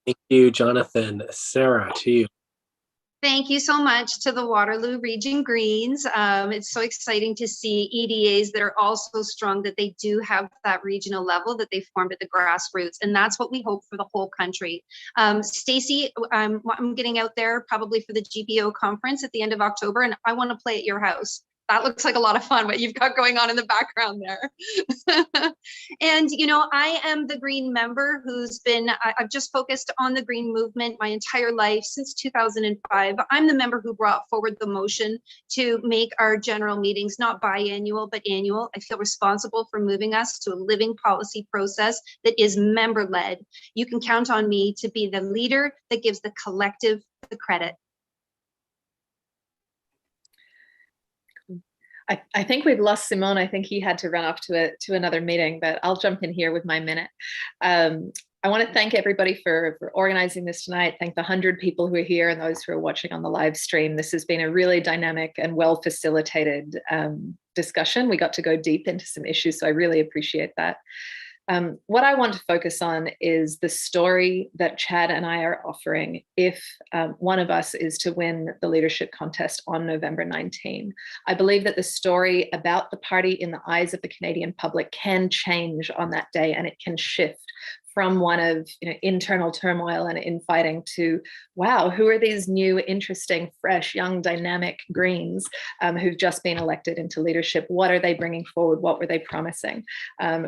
Thank you, Jonathan. Sarah, to you. Thank you so much to the Waterloo Region Greens. It's so exciting to see EDAs that are also strong, that they do have that regional level that they formed at the grassroots. And that's what we hope for the whole country. Stacey, I'm getting out there probably for the GPO conference at the end of October, and I want to play at your house. That looks like a lot of fun, what you've got going on in the background there. And, I am the Green member who's been, I've just focused on the Green movement my entire life since 2005. I'm the member who brought forward the motion to make our general meetings not biannual, but annual. I feel responsible for moving us to a living policy process that is member-led. You can count on me to be the leader that gives the collective the credit. I think we've lost Simone. I think he had to run off to another meeting, but I'll jump in here with my minute. I want to thank everybody for organizing this tonight. Thank the 100 people who are here and those who are watching on the live stream. This has been a really dynamic and well facilitated discussion. We got to go deep into some issues, so I really appreciate that. What I want to focus on is the story that Chad and I are offering if one of us is to win the leadership contest on November 19. I believe that the story about the party in the eyes of the Canadian public can change on that day, and it can shift from one of internal turmoil and infighting to, wow, who are these new, interesting, fresh, young, dynamic Greens who've just been elected into leadership? What are they bringing forward? What were they promising?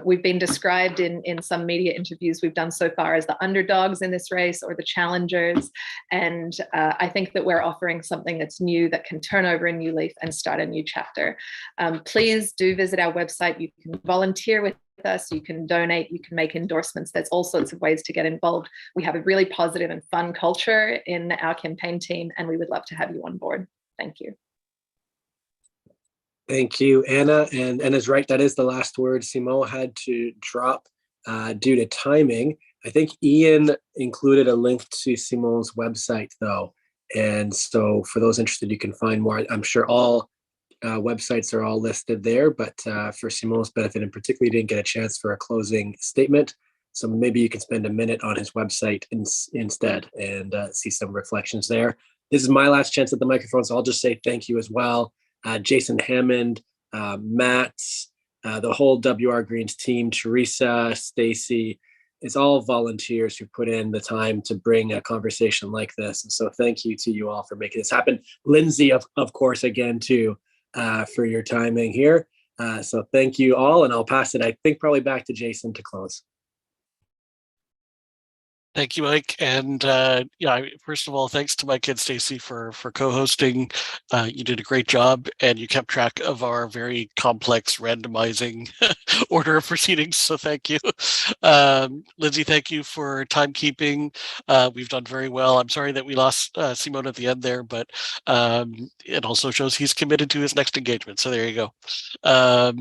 We've been described in some media interviews we've done so far as the underdogs in this race or the challengers. And I think that we're offering something that's new, that can turn over a new leaf and start a new chapter. Please do visit our website. You can volunteer with us, you can donate, you can make endorsements. There's all sorts of ways to get involved. We have a really positive and fun culture in our campaign team, and we would love to have you on board. Thank you. Thank you, Anna. And Anna's right, that is the last word. Simone had to drop due to timing. I think Ian included a link to Simone's website though. And so for those interested, you can find more. I'm sure all websites are all listed there, but for Simone's benefit in particular, he didn't get a chance for a closing statement. So maybe you can spend a minute on his website instead and see some reflections there. This is my last chance at the microphone, so I'll just say thank you as well. Jason Hammond, Matt, the whole WR Greens team, Teresa, Stacy, it's all volunteers who put in the time to bring a conversation like this. And so thank you to you all for making this happen. Lindsay, of course, again, too, for your timing here. So thank you all, and I'll pass it, I think, probably back to Jason to close. Thank you, Mike. And first of all, thanks to Mike and Stacy for co-hosting. You did a great job, and you kept track of our very complex randomizing order of proceedings. So thank you. Lindsay, thank you for timekeeping. We've done very well. I'm sorry that we lost Simone at the end there, but it also shows he's committed to his next engagement. So there you go. I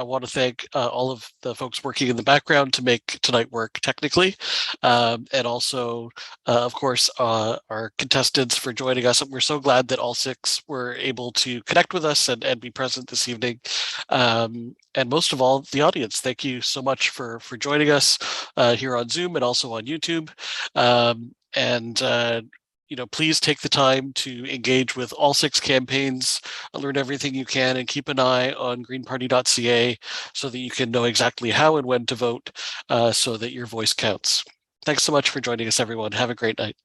want to thank all of the folks working in the background to make tonight work technically, and also, of course, our contestants for joining us. We're so glad that all 6 were able to connect with us and be present this evening. And most of all, the audience. Thank you so much for joining us here on Zoom and also on YouTube. Please take the time to engage with all 6 campaigns, learn everything you can, and keep an eye on greenparty.ca so that you can know exactly how and when to vote so that your voice counts. Thanks so much for joining us, everyone. Have a great night.